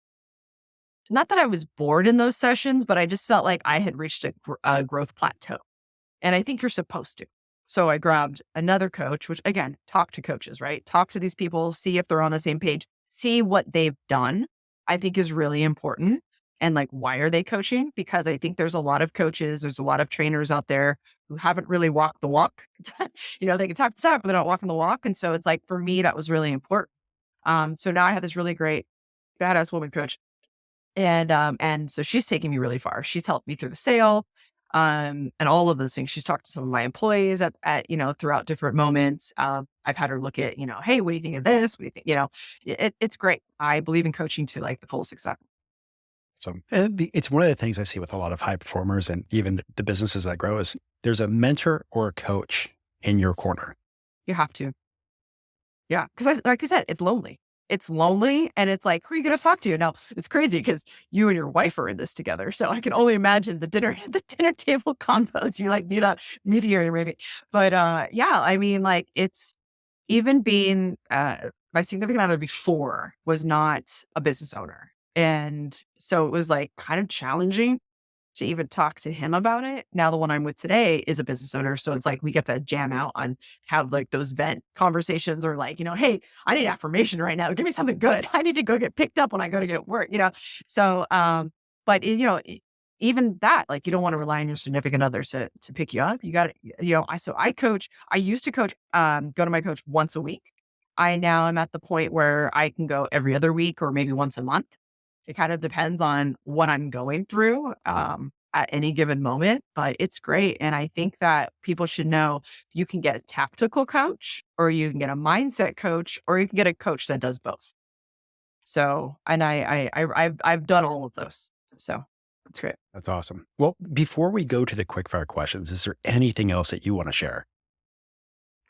Speaker 2: not that I was bored in those sessions, but I just felt like I had reached a growth plateau. And I think you're supposed to. So I grabbed another coach, which again, talk to coaches, right? Talk to these people, see if they're on the same page, see what they've done, I think is really important. And like, why are they coaching? Because I think there's a lot of coaches, there's a lot of trainers out there who haven't really walked the walk. They can talk the talk, but they're not walking the walk. And so it's like, for me, that was really important. So now I have this really great badass woman coach. And so she's taking me really far. She's helped me through the sale, and all of those things. She's talked to some of my employees throughout different moments. I've had her look at, hey, what do you think of this? What do you think? It's great. I believe in coaching to like the fullest extent.
Speaker 1: So it's one of the things I see with a lot of high performers and even the businesses that grow is there's a mentor or a coach in your corner.
Speaker 2: You have to. Yeah. Because like I said, it's lonely. It's lonely and it's like, who are you going to talk to? Now, it's crazy because you and your wife are in this together. So I can only imagine the dinner table combos. You like need a mediator maybe. But yeah, I mean, like it's even being my significant other before was not a business owner. And so it was like kind of challenging to even talk to him about it. Now, the one I'm with today is a business owner. So it's like we get to jam out and have like those vent conversations or like, hey, I need affirmation right now. Give me something good. I need to go get picked up when I go to get work, So But even that, like, you don't want to rely on your significant other to pick you up. You got to, I coach. I used to coach, go to my coach once a week. I now am at the point where I can go every other week or maybe once a month. It kind of depends on what I'm going through at any given moment, but it's great. And I think that people should know you can get a tactical coach, or you can get a mindset coach, or you can get a coach that does both. So, and I've done all of those. So it's great.
Speaker 1: That's awesome. Well, before we go to the quickfire questions, is there anything else that you want to share?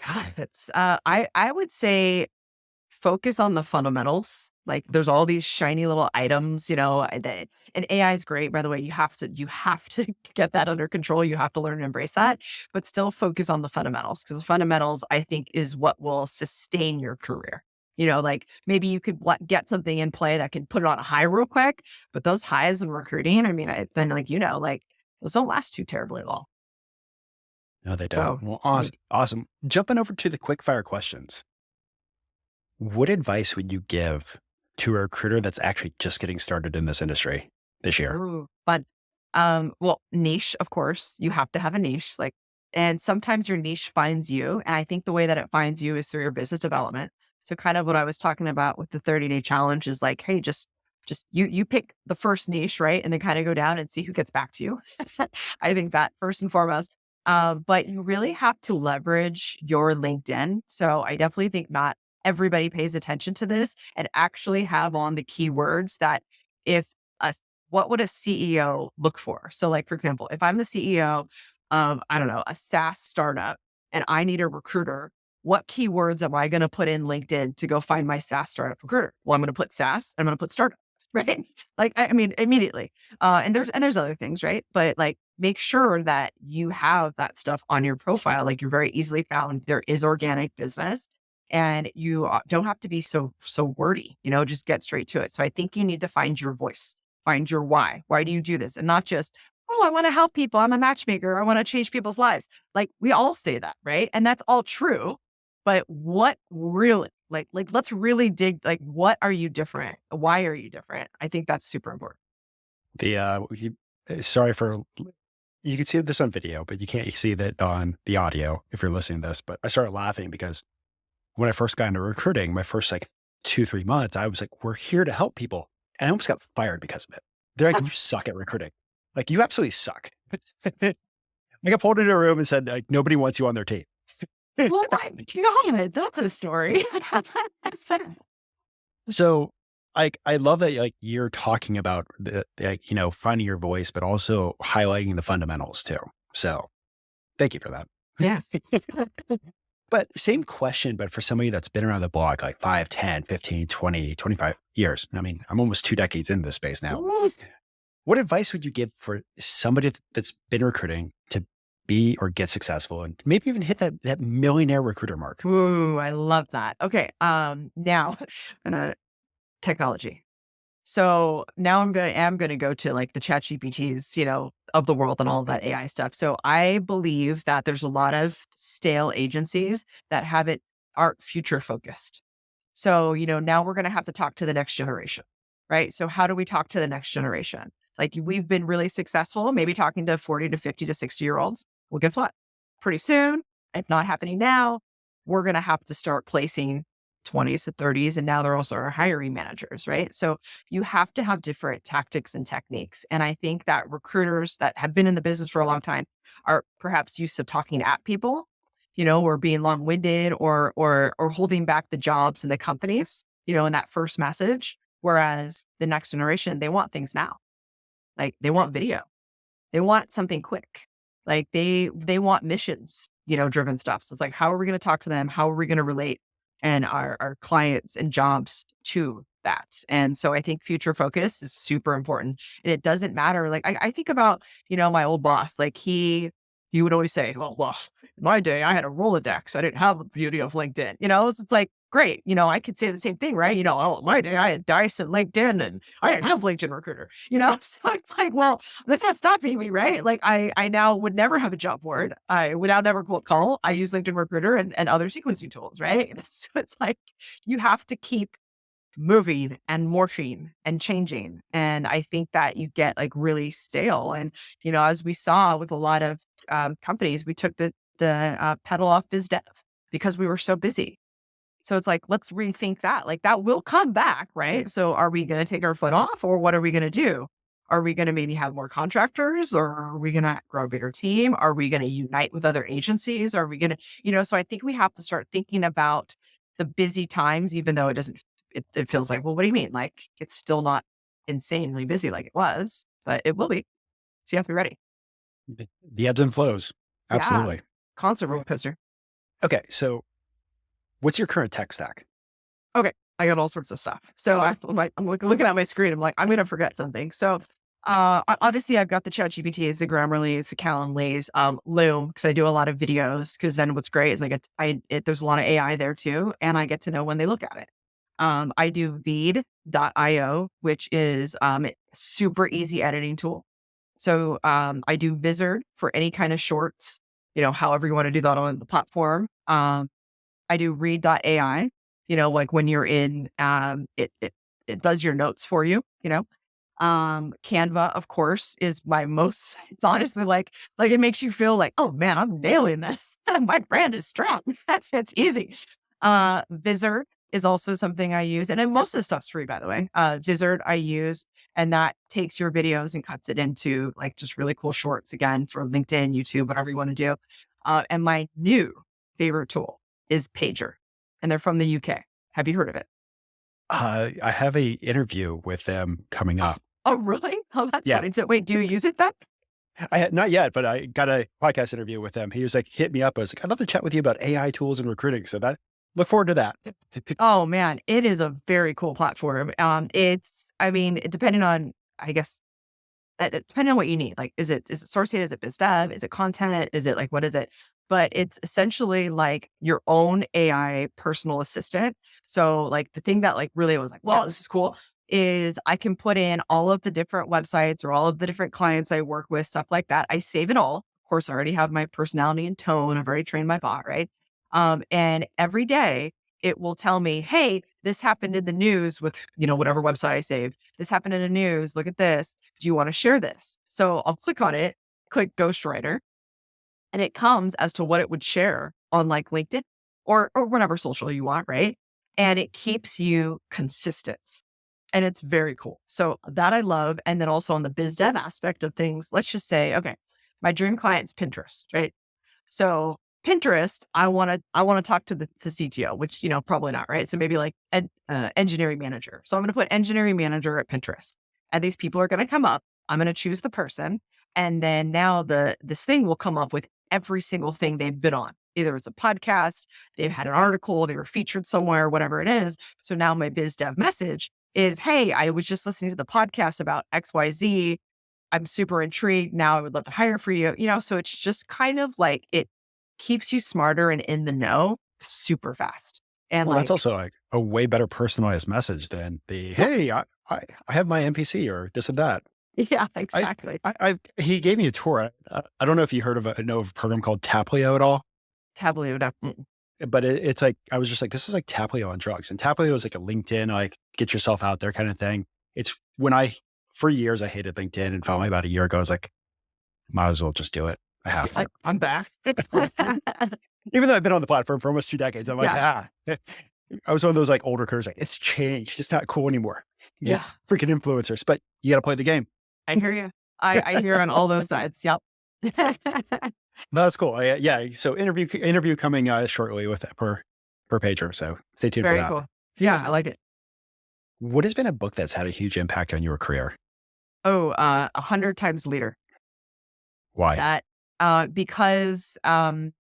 Speaker 2: God, that's I would say focus on the fundamentals. Like, there's all these shiny little items, and AI is great, by the way. You have to get that under control. You have to learn to embrace that, but still focus on the fundamentals, because the fundamentals, I think, is what will sustain your career. Like, maybe you could get something in play that can put it on a high real quick, but those highs in recruiting, I mean, then, like, those don't last too terribly long.
Speaker 1: No, they don't.
Speaker 2: So,
Speaker 1: Well,
Speaker 2: I mean,
Speaker 1: awesome. Awesome. Jumping over to the quickfire questions. What advice would you give to a recruiter that's actually just getting started in this industry this year?
Speaker 2: ooh, fun. Well, niche, of course, you have to have a niche, like, and sometimes your niche finds you. And I think the way that it finds you is through your business development. So kind of what I was talking about with the 30-day challenge is like, hey, just you pick the first niche, right? And then kind of go down and see who gets back to you. I think that first and foremost. But you really have to leverage your LinkedIn. So I definitely think not everybody pays attention to this, and actually have on the keywords that, if a what would a CEO look for? So, like, for example, if I'm the CEO of, I don't know, a SaaS startup, and I need a recruiter, what keywords am I going to put in LinkedIn to go find my SaaS startup recruiter? Well, I'm going to put SaaS, I'm going to put startup, right? Like, I mean, immediately. And there's other things, right? But, like, make sure that you have that stuff on your profile. Like, you're very easily found. There is organic business, and you don't have to be so wordy. Just get straight to it. So I think you need to find your voice, find your why. Why do you do this? And not just, oh, I want to help people, I'm a matchmaker, I want to change people's lives. Like, we all say that, right? And that's all true. But what really, like, let's really dig, like, what are you different? Why are you different? I think that's super important.
Speaker 1: Sorry for, you can see this on video, but you can't see that on the audio if you're listening to this. But I started laughing because when I first got into recruiting, my first like 2, 3 months, I was like, we're here to help people. And I almost got fired because of it. They're like, you suck at recruiting. Like, you absolutely suck. I got pulled into a room and said, like, nobody wants you on their team.
Speaker 2: Oh my God, that's a story.
Speaker 1: So I love that, like, you're talking about finding your voice, but also highlighting the fundamentals too. So thank you for that.
Speaker 2: Yes.
Speaker 1: But same question, but for somebody that's been around the block like 5, 10, 15, 20, 25 years. I mean, I'm almost 2 decades into this space now. What advice would you give for somebody that's been recruiting to be or get successful and maybe even hit that millionaire recruiter mark?
Speaker 2: Ooh, I love that. Okay. Now, uh, technology. So now I'm gonna go to, like, the chat GPTs, of the world and all of that AI stuff. So I believe that there's a lot of stale agencies that aren't future focused. So, now we're gonna have to talk to the next generation, right? So how do we talk to the next generation? Like, we've been really successful, maybe talking to 40 to 50 to 60-year-olds. Well, guess what? Pretty soon, if not happening now, we're gonna have to start placing 20s to 30s, and now they're also our hiring managers, right? So you have to have different tactics and techniques. And I think that recruiters that have been in the business for a long time are perhaps used to talking at people, or being long-winded, or holding back the jobs and the companies, in that first message. Whereas the next generation, they want things now. Like, they want video. They want something quick. Like, they want missions, driven stuff. So it's like, how are we going to talk to them? How are we going to relate and our clients and jobs to that? And so I think future focus is super important. And it doesn't matter. Like, I think about, my old boss, like, he would always say, well, in my day, I had a Rolodex. I didn't have the beauty of LinkedIn. It's like, great. I could say the same thing, right? Oh, in my day, I had Dice and LinkedIn, and I didn't have LinkedIn Recruiter, So it's like, well, that's not stopping me, right? Like, I now would never have a job board. I would now never cold call. I use LinkedIn Recruiter and other sequencing tools, right? So it's like, you have to keep moving and morphing and changing. And I think that you get like really stale. And, as we saw with a lot of companies, we took the pedal off biz dev because we were so busy. So it's like, let's rethink that. Like that will come back, right? So are we going to take our foot off or what are we going to do? Are we going to maybe have more contractors or are we going to grow a bigger team? Are we going to unite with other agencies? Are we going to, so I think we have to start thinking about the busy times, even though it feels like, well, what do you mean? Like it's still not insanely busy like it was, but it will be. So you have to be ready.
Speaker 1: The ebbs and flows.
Speaker 2: Yeah.
Speaker 1: Absolutely.
Speaker 2: Constant roller coaster.
Speaker 1: Okay. So what's your current tech stack?
Speaker 2: Okay. I got all sorts of stuff. So I'm looking at my screen. I'm like, I'm going to forget something. So, obviously I've got the ChatGPTs, the Grammarly's, the Calendly's, Loom, because I do a lot of videos. Because then what's great is there's a lot of AI there too, and I get to know when they look at it. I do Veed.io, which is super easy editing tool. So I do Vizard for any kind of shorts, however you want to do that on the platform. I do read.ai, like when you're in, it does your notes for you, Canva, of course, is my most, it's honestly like it makes you feel like, oh man, I'm nailing this. My brand is strong. It's easy. Vizard is also something I use. And then most of the stuff's free, by the way. Vizard I use, and that takes your videos and cuts it into like just really cool shorts again for LinkedIn, YouTube, whatever you want to do. And my new favorite tool is Pager, and they're from the UK. Have you heard of it?
Speaker 1: I have a interview with them coming up.
Speaker 2: Oh, really? Oh, that's
Speaker 1: Yeah.
Speaker 2: funny. So wait, do you use it then?
Speaker 1: I had not yet, but I got a podcast interview with him. He was like, hit me up. I was like, I'd love to chat with you about AI tools and recruiting. So look forward to that.
Speaker 2: Oh man, it is a very cool platform. Depending on, I guess, depending on what you need. Like, is it source data? Is it biz dev? Is it content? Is it like, what is it? But it's essentially like your own AI personal assistant. So like the thing that like really was like, wow, this is cool, is I can put in all of the different websites or all of the different clients I work with, stuff like that. I save it all. Of course, I already have my personality and tone. I've already trained my bot, right? And every day it will tell me, hey, this happened in the news with, whatever website I saved. This happened in the news. Look at this. Do you want to share this? So I'll click on it, click Ghostwriter, and it comes as to what it would share on like LinkedIn or whatever social you want, right? And it keeps you consistent. And it's very cool. So that I love. And then also on the biz dev aspect of things, let's just say, okay, my dream client's Pinterest, right? So Pinterest, I want to talk to the CTO, which, probably not, right? So maybe like an engineering manager. So I'm going to put engineering manager at Pinterest, and these people are going to come up. I'm going to choose the person. And then now this thing will come up with every single thing they've been on. Either it's a podcast, they've had an article, they were featured somewhere, whatever it is. So now my biz dev message is, hey, I was just listening to the podcast about XYZ. I'm super intrigued. Now I would love to hire for you. So it's just kind of like it keeps you smarter and in the know super fast. And
Speaker 1: Well, that's also like a way better personalized message than the, hey, I have my NPC or this and that.
Speaker 2: yeah, exactly.
Speaker 1: He gave me a tour. I don't know if you heard of know of a program called Taplio at all,
Speaker 2: Tableau.
Speaker 1: but it's like, I was just like, this is like Taplio on drugs. And Taplio is like a LinkedIn, like get yourself out there kind of thing. It's for years, I hated LinkedIn, and finally about a year ago, I was like, might as well just do it. I have to.
Speaker 2: I'm back.
Speaker 1: Even though I've been on the platform for almost 2 decades, I'm like, I was one of those like older recruiters, like, it's changed. It's not cool anymore.
Speaker 2: Yeah.
Speaker 1: Freaking influencers, but you got to play the game.
Speaker 2: I hear you. I hear on all those sides. Yep.
Speaker 1: No, that's cool. Yeah. So interview coming shortly with per pager. So stay tuned for
Speaker 2: Very
Speaker 1: that.
Speaker 2: cool. Yeah, I like it.
Speaker 1: What has been a book that's had a huge impact on your career?
Speaker 2: Oh, 100 Times Leader.
Speaker 1: Why?
Speaker 2: Because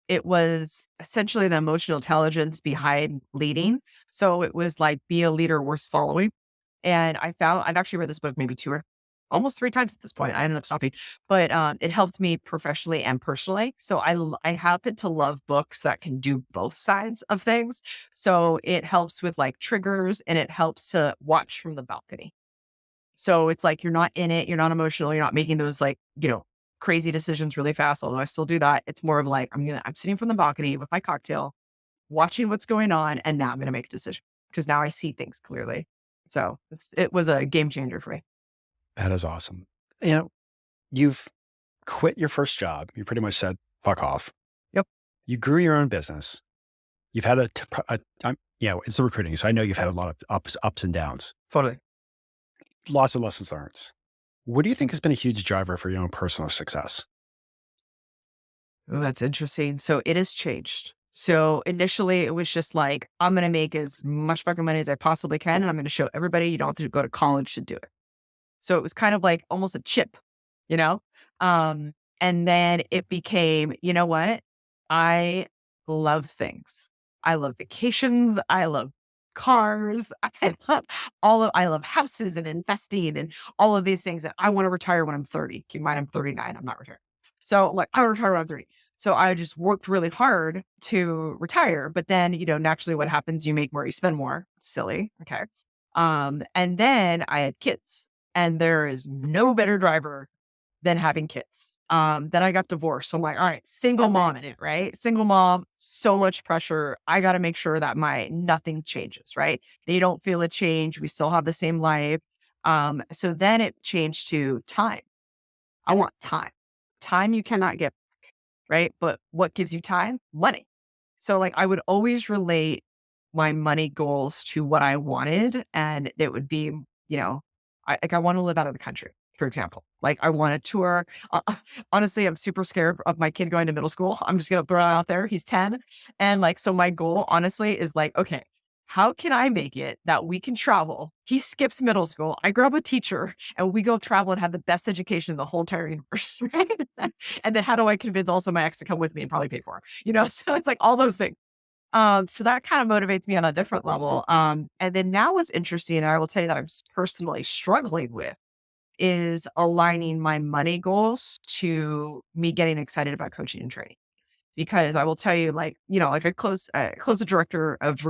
Speaker 2: it was essentially the emotional intelligence behind leading. So it was like, be a leader worth following. And I've actually read this book maybe almost 3 times at this point. I ended up stopping, but it helped me professionally and personally. So I happen to love books that can do both sides of things. So it helps with like triggers, and it helps to watch from the balcony. So it's like, you're not in it, you're not emotional, you're not making those like, crazy decisions really fast. Although I still do that. It's more of like, I'm sitting from the balcony with my cocktail, watching what's going on. And now I'm going to make a decision because now I see things clearly. So it was a game changer for me.
Speaker 1: That is awesome. You've quit your first job. You pretty much said, fuck off.
Speaker 2: Yep.
Speaker 1: You grew your own business. You've had it's the recruiting. So I know you've had a lot of ups and downs,
Speaker 2: Totally.
Speaker 1: lots of lessons learned. What do you think has been a huge driver for your own personal success?
Speaker 2: Oh, that's interesting. So it has changed. So initially it was just like, I'm going to make as much fucking money as I possibly can. And I'm going to show everybody you don't have to go to college to do it. So it was kind of like almost a chip, you know? Um, and then it became, you know what? I love things. I love vacations. I love cars. I love houses and investing and all of these things. And I want to retire when I'm 30. Keep in mind, I'm 39. I'm not retired. So like I want to retire when I'm 30. So I just worked really hard to retire. But then, naturally what happens, you make more, you spend more. Silly. Okay. And then I had kids. And there is no better driver than having kids. Then I got divorced. So I'm like, all right, single mom in it, right? Single mom, so much pressure. I got to make sure that nothing changes, right? They don't feel a change. We still have the same life. So then it changed to time. I want time. Time you cannot get, right? But what gives you time? Money. So like I would always relate my money goals to what I wanted. And it would be, I want to live out of the country, for example. Like I want to tour. Honestly, I'm super scared of my kid going to middle school. I'm just going to throw it out there. He's 10. And like, so my goal honestly is like, okay, how can I make it that we can travel? He skips middle school. I grab a teacher and we go travel and have the best education in the whole entire universe. Right? And then how do I convince also my ex to come with me and probably pay for it? So it's like all those things. So that kind of motivates me on a different level. And then now what's interesting, and I will tell you that I'm personally struggling with, is aligning my money goals to me getting excited about coaching and training. Because I will tell you, like I closed the director of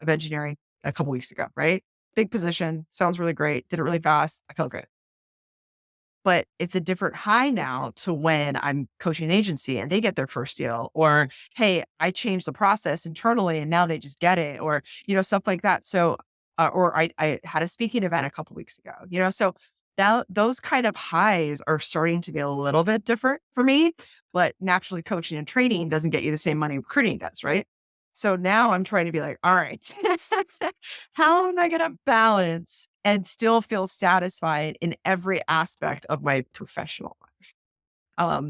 Speaker 2: engineering a couple weeks ago, right? Big position, sounds really great, did it really fast. I felt good. But it's a different high now to when I'm coaching an agency and they get their first deal, or, hey, I changed the process internally and now they just get it, or, stuff like that. So, or I had a speaking event a couple weeks ago, so those kind of highs are starting to be a little bit different for me, but naturally coaching and training doesn't get you the same money recruiting does, right? So now I'm trying to be like, all right, how am I going to balance and still feel satisfied in every aspect of my professional life?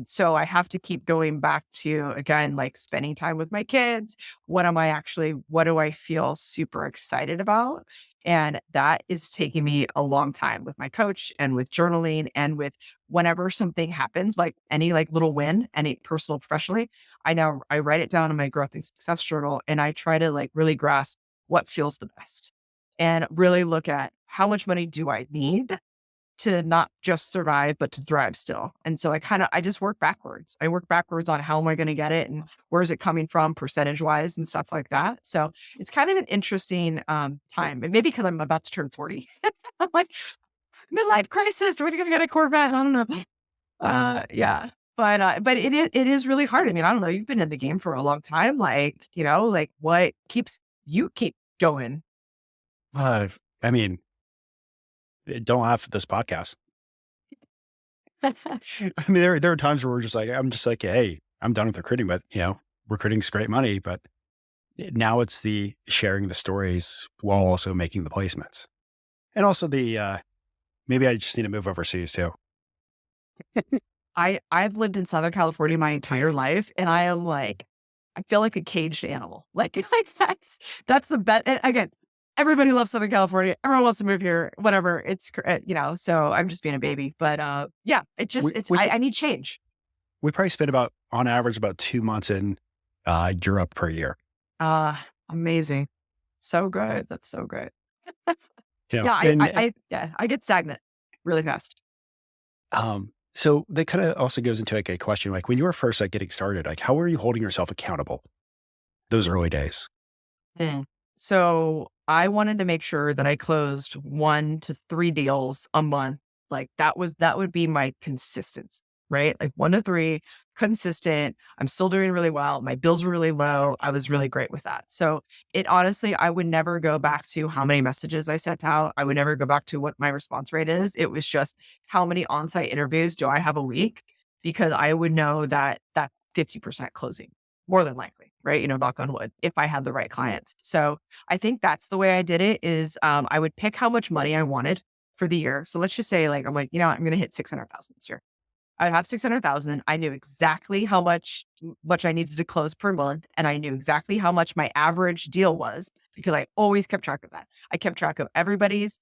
Speaker 2: So I have to keep going back to, again, like spending time with my kids. What do I feel super excited about? And that is taking me a long time with my coach and with journaling and with whenever something happens, like any like little win, any personal, professionally, I write it down in my growth and success journal and I try to like really grasp what feels the best and really look at how much money do I need to not just survive, but to thrive still. And so I just work backwards. I work backwards on how am I going to get it and where is it coming from percentage wise and stuff like that. So it's kind of an interesting time. And maybe because I'm about to turn 40. I'm like, midlife crisis. When are you going to get a Corvette? I don't know. Yeah. But it is really hard. I mean, I don't know. You've been in the game for a long time. Like, like what keeps you keep going?
Speaker 1: I mean, don't laugh at this podcast. I mean, there are times where I'm just like, hey, I'm done with recruiting, but recruiting's great money, but now it's the sharing the stories while also making the placements. And also maybe I just need to move overseas too.
Speaker 2: I've lived in Southern California my entire life, and I am like, I feel like a caged animal. Like, like that's the best. And again, everybody loves Southern California. Everyone wants to move here. Whatever. So I'm just being a baby. But yeah,
Speaker 1: We, we,
Speaker 2: I need change.
Speaker 1: we probably spend on average, about 2 months in Europe per year.
Speaker 2: Amazing. So good. That's so good.
Speaker 1: You know,
Speaker 2: Yeah,
Speaker 1: and
Speaker 2: I get stagnant really fast.
Speaker 1: so that kind of also goes into like a question, like when you were first like getting started, like how were you holding yourself accountable those early days?
Speaker 2: Mm. So I wanted to make sure that I closed 1 to 3 deals a month. Like that would be my consistency. right? Like 1 to 3, consistent. I'm still doing really well. My bills were really low. I was really great with that. So it honestly, I would never go back to how many messages I sent out. I would never go back to what my response rate is. It was just how many on-site interviews do I have a week? Because I would know that that's 50% closing, more than likely, right? Knock on wood, if I had the right clients. So I think that's the way I did it is I would pick how much money I wanted for the year. So let's just say like, I'm like, I'm going to hit 600,000 this year. I'd have 600,000. I knew exactly how much I needed to close per month. And I knew exactly how much my average deal was because I always kept track of that. I kept track of everybody's,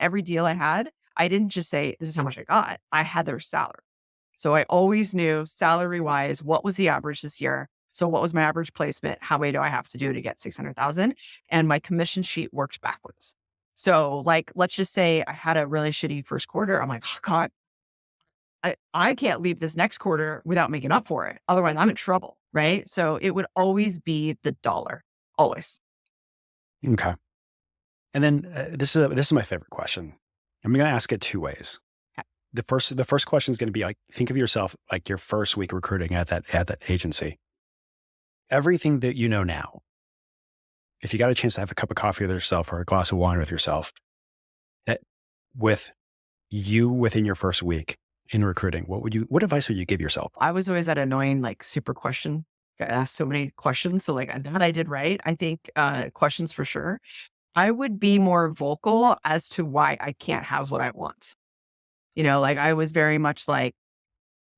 Speaker 2: every deal I had. I didn't just say, this is how much I got. I had their salary. So I always knew salary wise, what was the average this year? So what was my average placement? How many do I have to do to get 600,000? And my commission sheet worked backwards. So like, let's just say I had a really shitty first quarter. I'm like, oh God, I can't leave this next quarter without making up for it. Otherwise I'm in trouble. Right. So it would always be the dollar. Always.
Speaker 1: Okay. And then this is my favorite question. I'm going to ask it two ways.
Speaker 2: Okay.
Speaker 1: The first question is going to be like, think of yourself like your first week recruiting at that agency. Everything that you know now, if you got a chance to have a cup of coffee with yourself or a glass of wine with yourself, with you within your first week in recruiting, what advice would you give yourself?
Speaker 2: I was always that annoying, like super question. I asked so many questions. So like that I did right. I think questions for sure. I would be more vocal as to why I can't have what I want. Like I was very much like,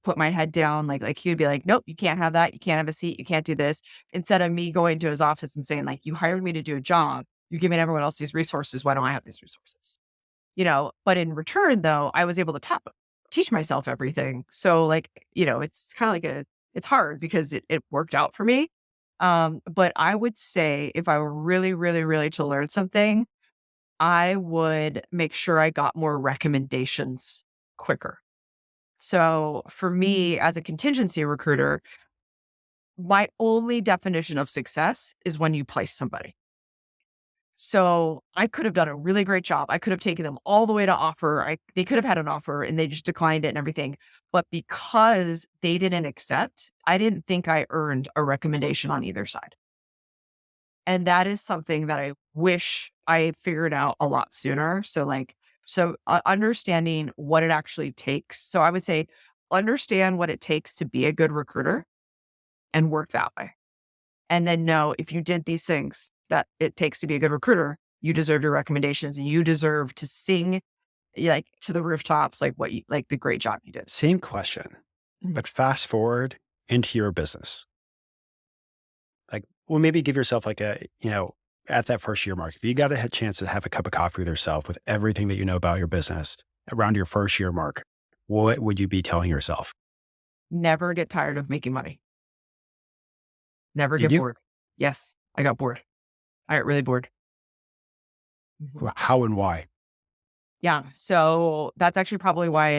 Speaker 2: put my head down. Like he would be like, nope, you can't have that. You can't have a seat. You can't do this. Instead of me going to his office and saying like, you hired me to do a job. You're giving everyone else these resources. Why don't I have these resources? But in return though, I was able to teach myself everything. So like, it's kind of like it's hard because it worked out for me. But I would say if I were really, really, really to learn something, I would make sure I got more recommendations quicker. So for me as a contingency recruiter, my only definition of success is when you place somebody. So I could have done a really great job. I could have taken them all the way to offer. They could have had an offer and they just declined it and everything. But because they didn't accept, I didn't think I earned a recommendation on either side. And that is something that I wish I had figured out a lot sooner. So understanding what it actually takes. So I would say, understand what it takes to be a good recruiter and work that way. And then know if you did these things that it takes to be a good recruiter, you deserve your recommendations and you deserve to sing like to the rooftops, like like the great job you did.
Speaker 1: Same question, but fast forward into your business. Like, well, maybe give yourself like at that first year mark, if you got a chance to have a cup of coffee with yourself with everything that you know about your business around your first year mark, what would you be telling yourself?
Speaker 2: Never get tired of making money. Never
Speaker 1: Did
Speaker 2: get
Speaker 1: you?
Speaker 2: bored. Yes, I got bored. I got really bored. Mhm.
Speaker 1: How and why?
Speaker 2: Yeah. So that's actually probably why I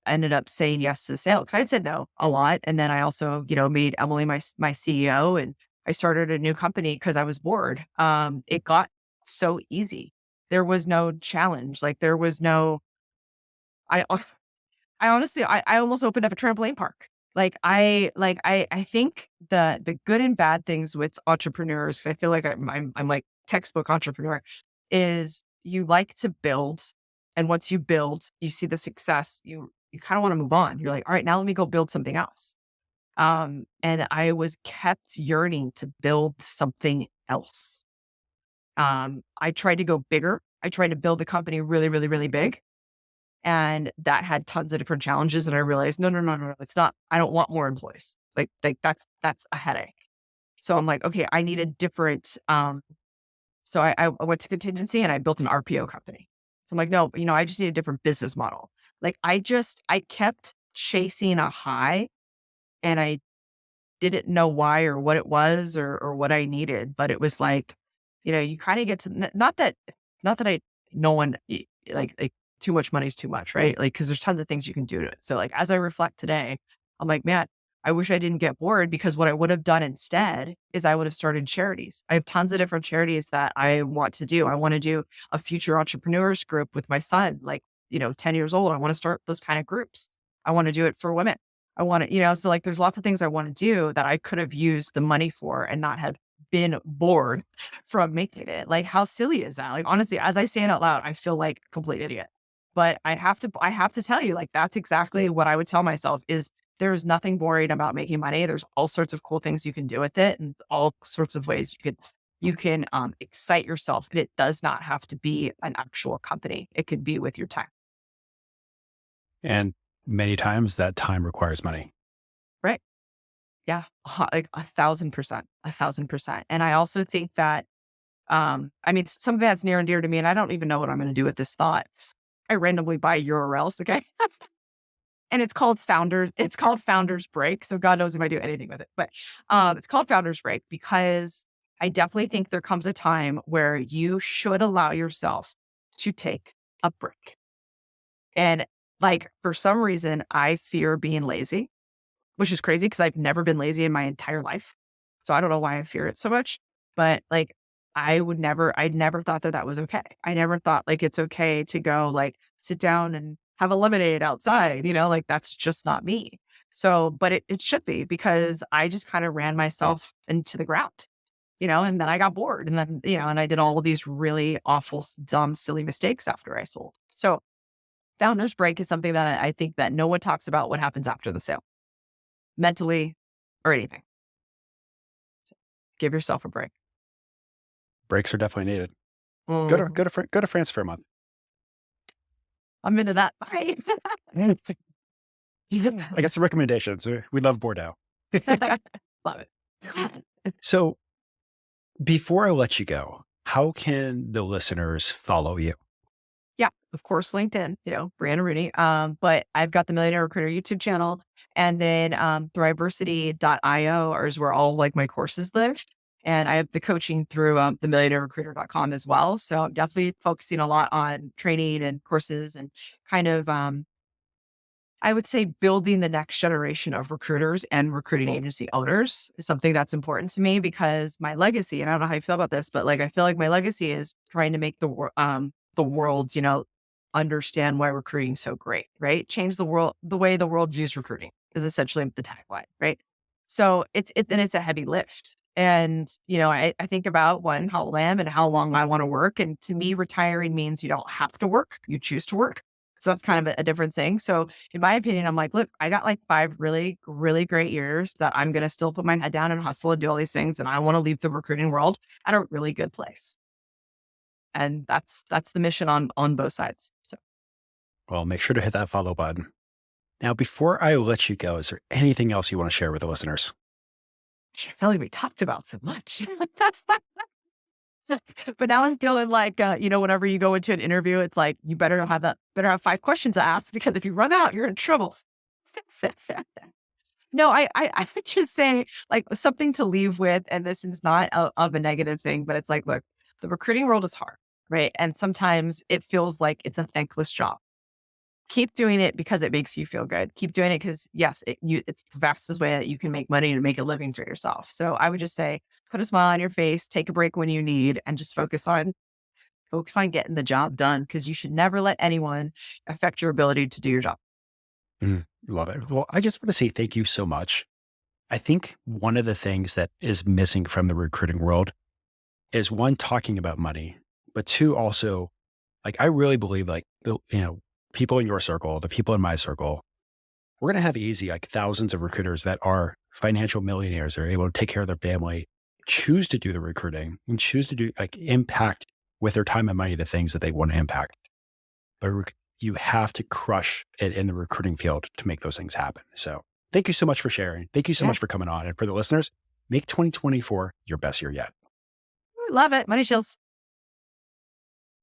Speaker 2: ended up saying yes to the sale because I had said no a lot. And then I also, made Emily my CEO and I started a new company because I was bored. It got so easy. There was no challenge. Like there was no, I, I honestly, I almost opened up a trampoline park. I think the good and bad things with entrepreneurs, 'cause I feel like I'm like textbook entrepreneur, is you like to build, and once you build, you see the success, you kind of want to move on. You're like, all right, now let me go build something else. And I was kept yearning to build something else. I tried to go bigger. I tried to build the company really, really, really big. And that had tons of different challenges. And I realized, no, no, no, no, no, it's not, I don't want more employees. Like that's a headache. So I'm like, okay, I need a different, so I went to contingency and I built an RPO company. So I'm like, no, I just need a different business model. I kept chasing a high and I didn't know why or what it was or what I needed, but it was like, you kind of get to, not that I, no one like too much money is too much, right? Like, cause there's tons of things you can do to it. So like, as I reflect today, I'm like, man, I wish I didn't get bored because what I would have done instead is I would have started charities. I have tons of different charities that I want to do. I want to do a future entrepreneurs group with my son, like, 10 years old. I want to start those kind of groups. I want to do it for women. I want to, so like there's lots of things I want to do that I could have used the money for and not have been bored from making it. Like, how silly is that? Like, honestly, as I say it out loud, I feel like a complete idiot. But I have to tell you, like, that's exactly what I would tell myself is there's nothing boring about making money. There's all sorts of cool things you can do with it and all sorts of ways you can excite yourself, but it does not have to be an actual company. It could be with your time.
Speaker 1: And many times that time requires money.
Speaker 2: Right. Yeah. Like 1,000%, 1,000%. And I also think that, I mean, something that's near and dear to me, and I don't even know what I'm going to do with this thought. I randomly buy URLs. Okay. And it's called Founders Break. So God knows if I do anything with it, but it's called Founders Break because I definitely think there comes a time where you should allow yourself to take a break. And like, for some reason, I fear being lazy, which is crazy because I've never been lazy in my entire life. So I don't know why I fear it so much, but like, I never thought that that was okay. I never thought like it's okay to go like sit down and have a lemonade outside, like that's just not me. So, but it should be because I just kind of ran myself into the ground, and then I got bored and then, and I did all of these really awful, dumb, silly mistakes after I sold. So founder's break is something that I think that no one talks about what happens after the sale, mentally or anything. So give yourself a break.
Speaker 1: Breaks are definitely needed.
Speaker 2: Mhm.
Speaker 1: Go to France for a month.
Speaker 2: I'm into that. Bye.
Speaker 1: I got some recommendations. We love Bordeaux.
Speaker 2: Love it.
Speaker 1: So before I let you go, how can the listeners follow you?
Speaker 2: Yeah, of course, LinkedIn, Brianna Rooney. But I've got the Millionaire Recruiter YouTube channel, and then Thriversity.io is where all like my courses live. And I have the coaching through the millionairerecruiter.com as well. So I'm definitely focusing a lot on training and courses and kind of I would say building the next generation of recruiters and recruiting agency owners is something that's important to me because my legacy, and I don't know how you feel about this, but like I feel like my legacy is trying to make the world, understand why recruiting is so great, right? Change the world, the way the world views recruiting is essentially the tagline, right? So and it's a heavy lift. And, I think about one, how old I am and how long I want to work. And to me, retiring means you don't have to work, you choose to work. So that's kind of a different thing. So in my opinion, I'm like, look, I got like 5 really, really great years that I'm going to still put my head down and hustle and do all these things. And I want to leave the recruiting world at a really good place. And that's the mission on both sides. So
Speaker 1: Well, make sure to hit that follow button. Now, before I let you go, is there anything else you want to share with the listeners?
Speaker 2: I feel like we talked about so much. But now it's feeling like, whenever you go into an interview, it's like, you better have 5 questions to ask because if you run out, you're in trouble. No, I would just say like something to leave with, and this is not of a negative thing, but it's like, look, the recruiting world is hard, right? And sometimes it feels like it's a thankless job. Keep doing it because it makes you feel good. Keep doing it because yes, it's the fastest way that you can make money and make a living for yourself. So I would just say, put a smile on your face, take a break when you need, and just focus on getting the job done because you should never let anyone affect your ability to do your job.
Speaker 1: Love it. Well, I just want to say thank you so much. I think one of the things that is missing from the recruiting world is one, talking about money, but two, also, like, I really believe like, people in your circle, the people in my circle, we're going to have easy, like thousands of recruiters that are financial millionaires, are able to take care of their family, choose to do the recruiting and choose to do like impact with their time and money, the things that they want to impact. But you have to crush it in the recruiting field to make those things happen. So thank you so much for sharing. Thank you so
Speaker 2: Yeah,
Speaker 1: much for coming on. And for the listeners, make 2024 your best year yet.
Speaker 2: love it. Money chills.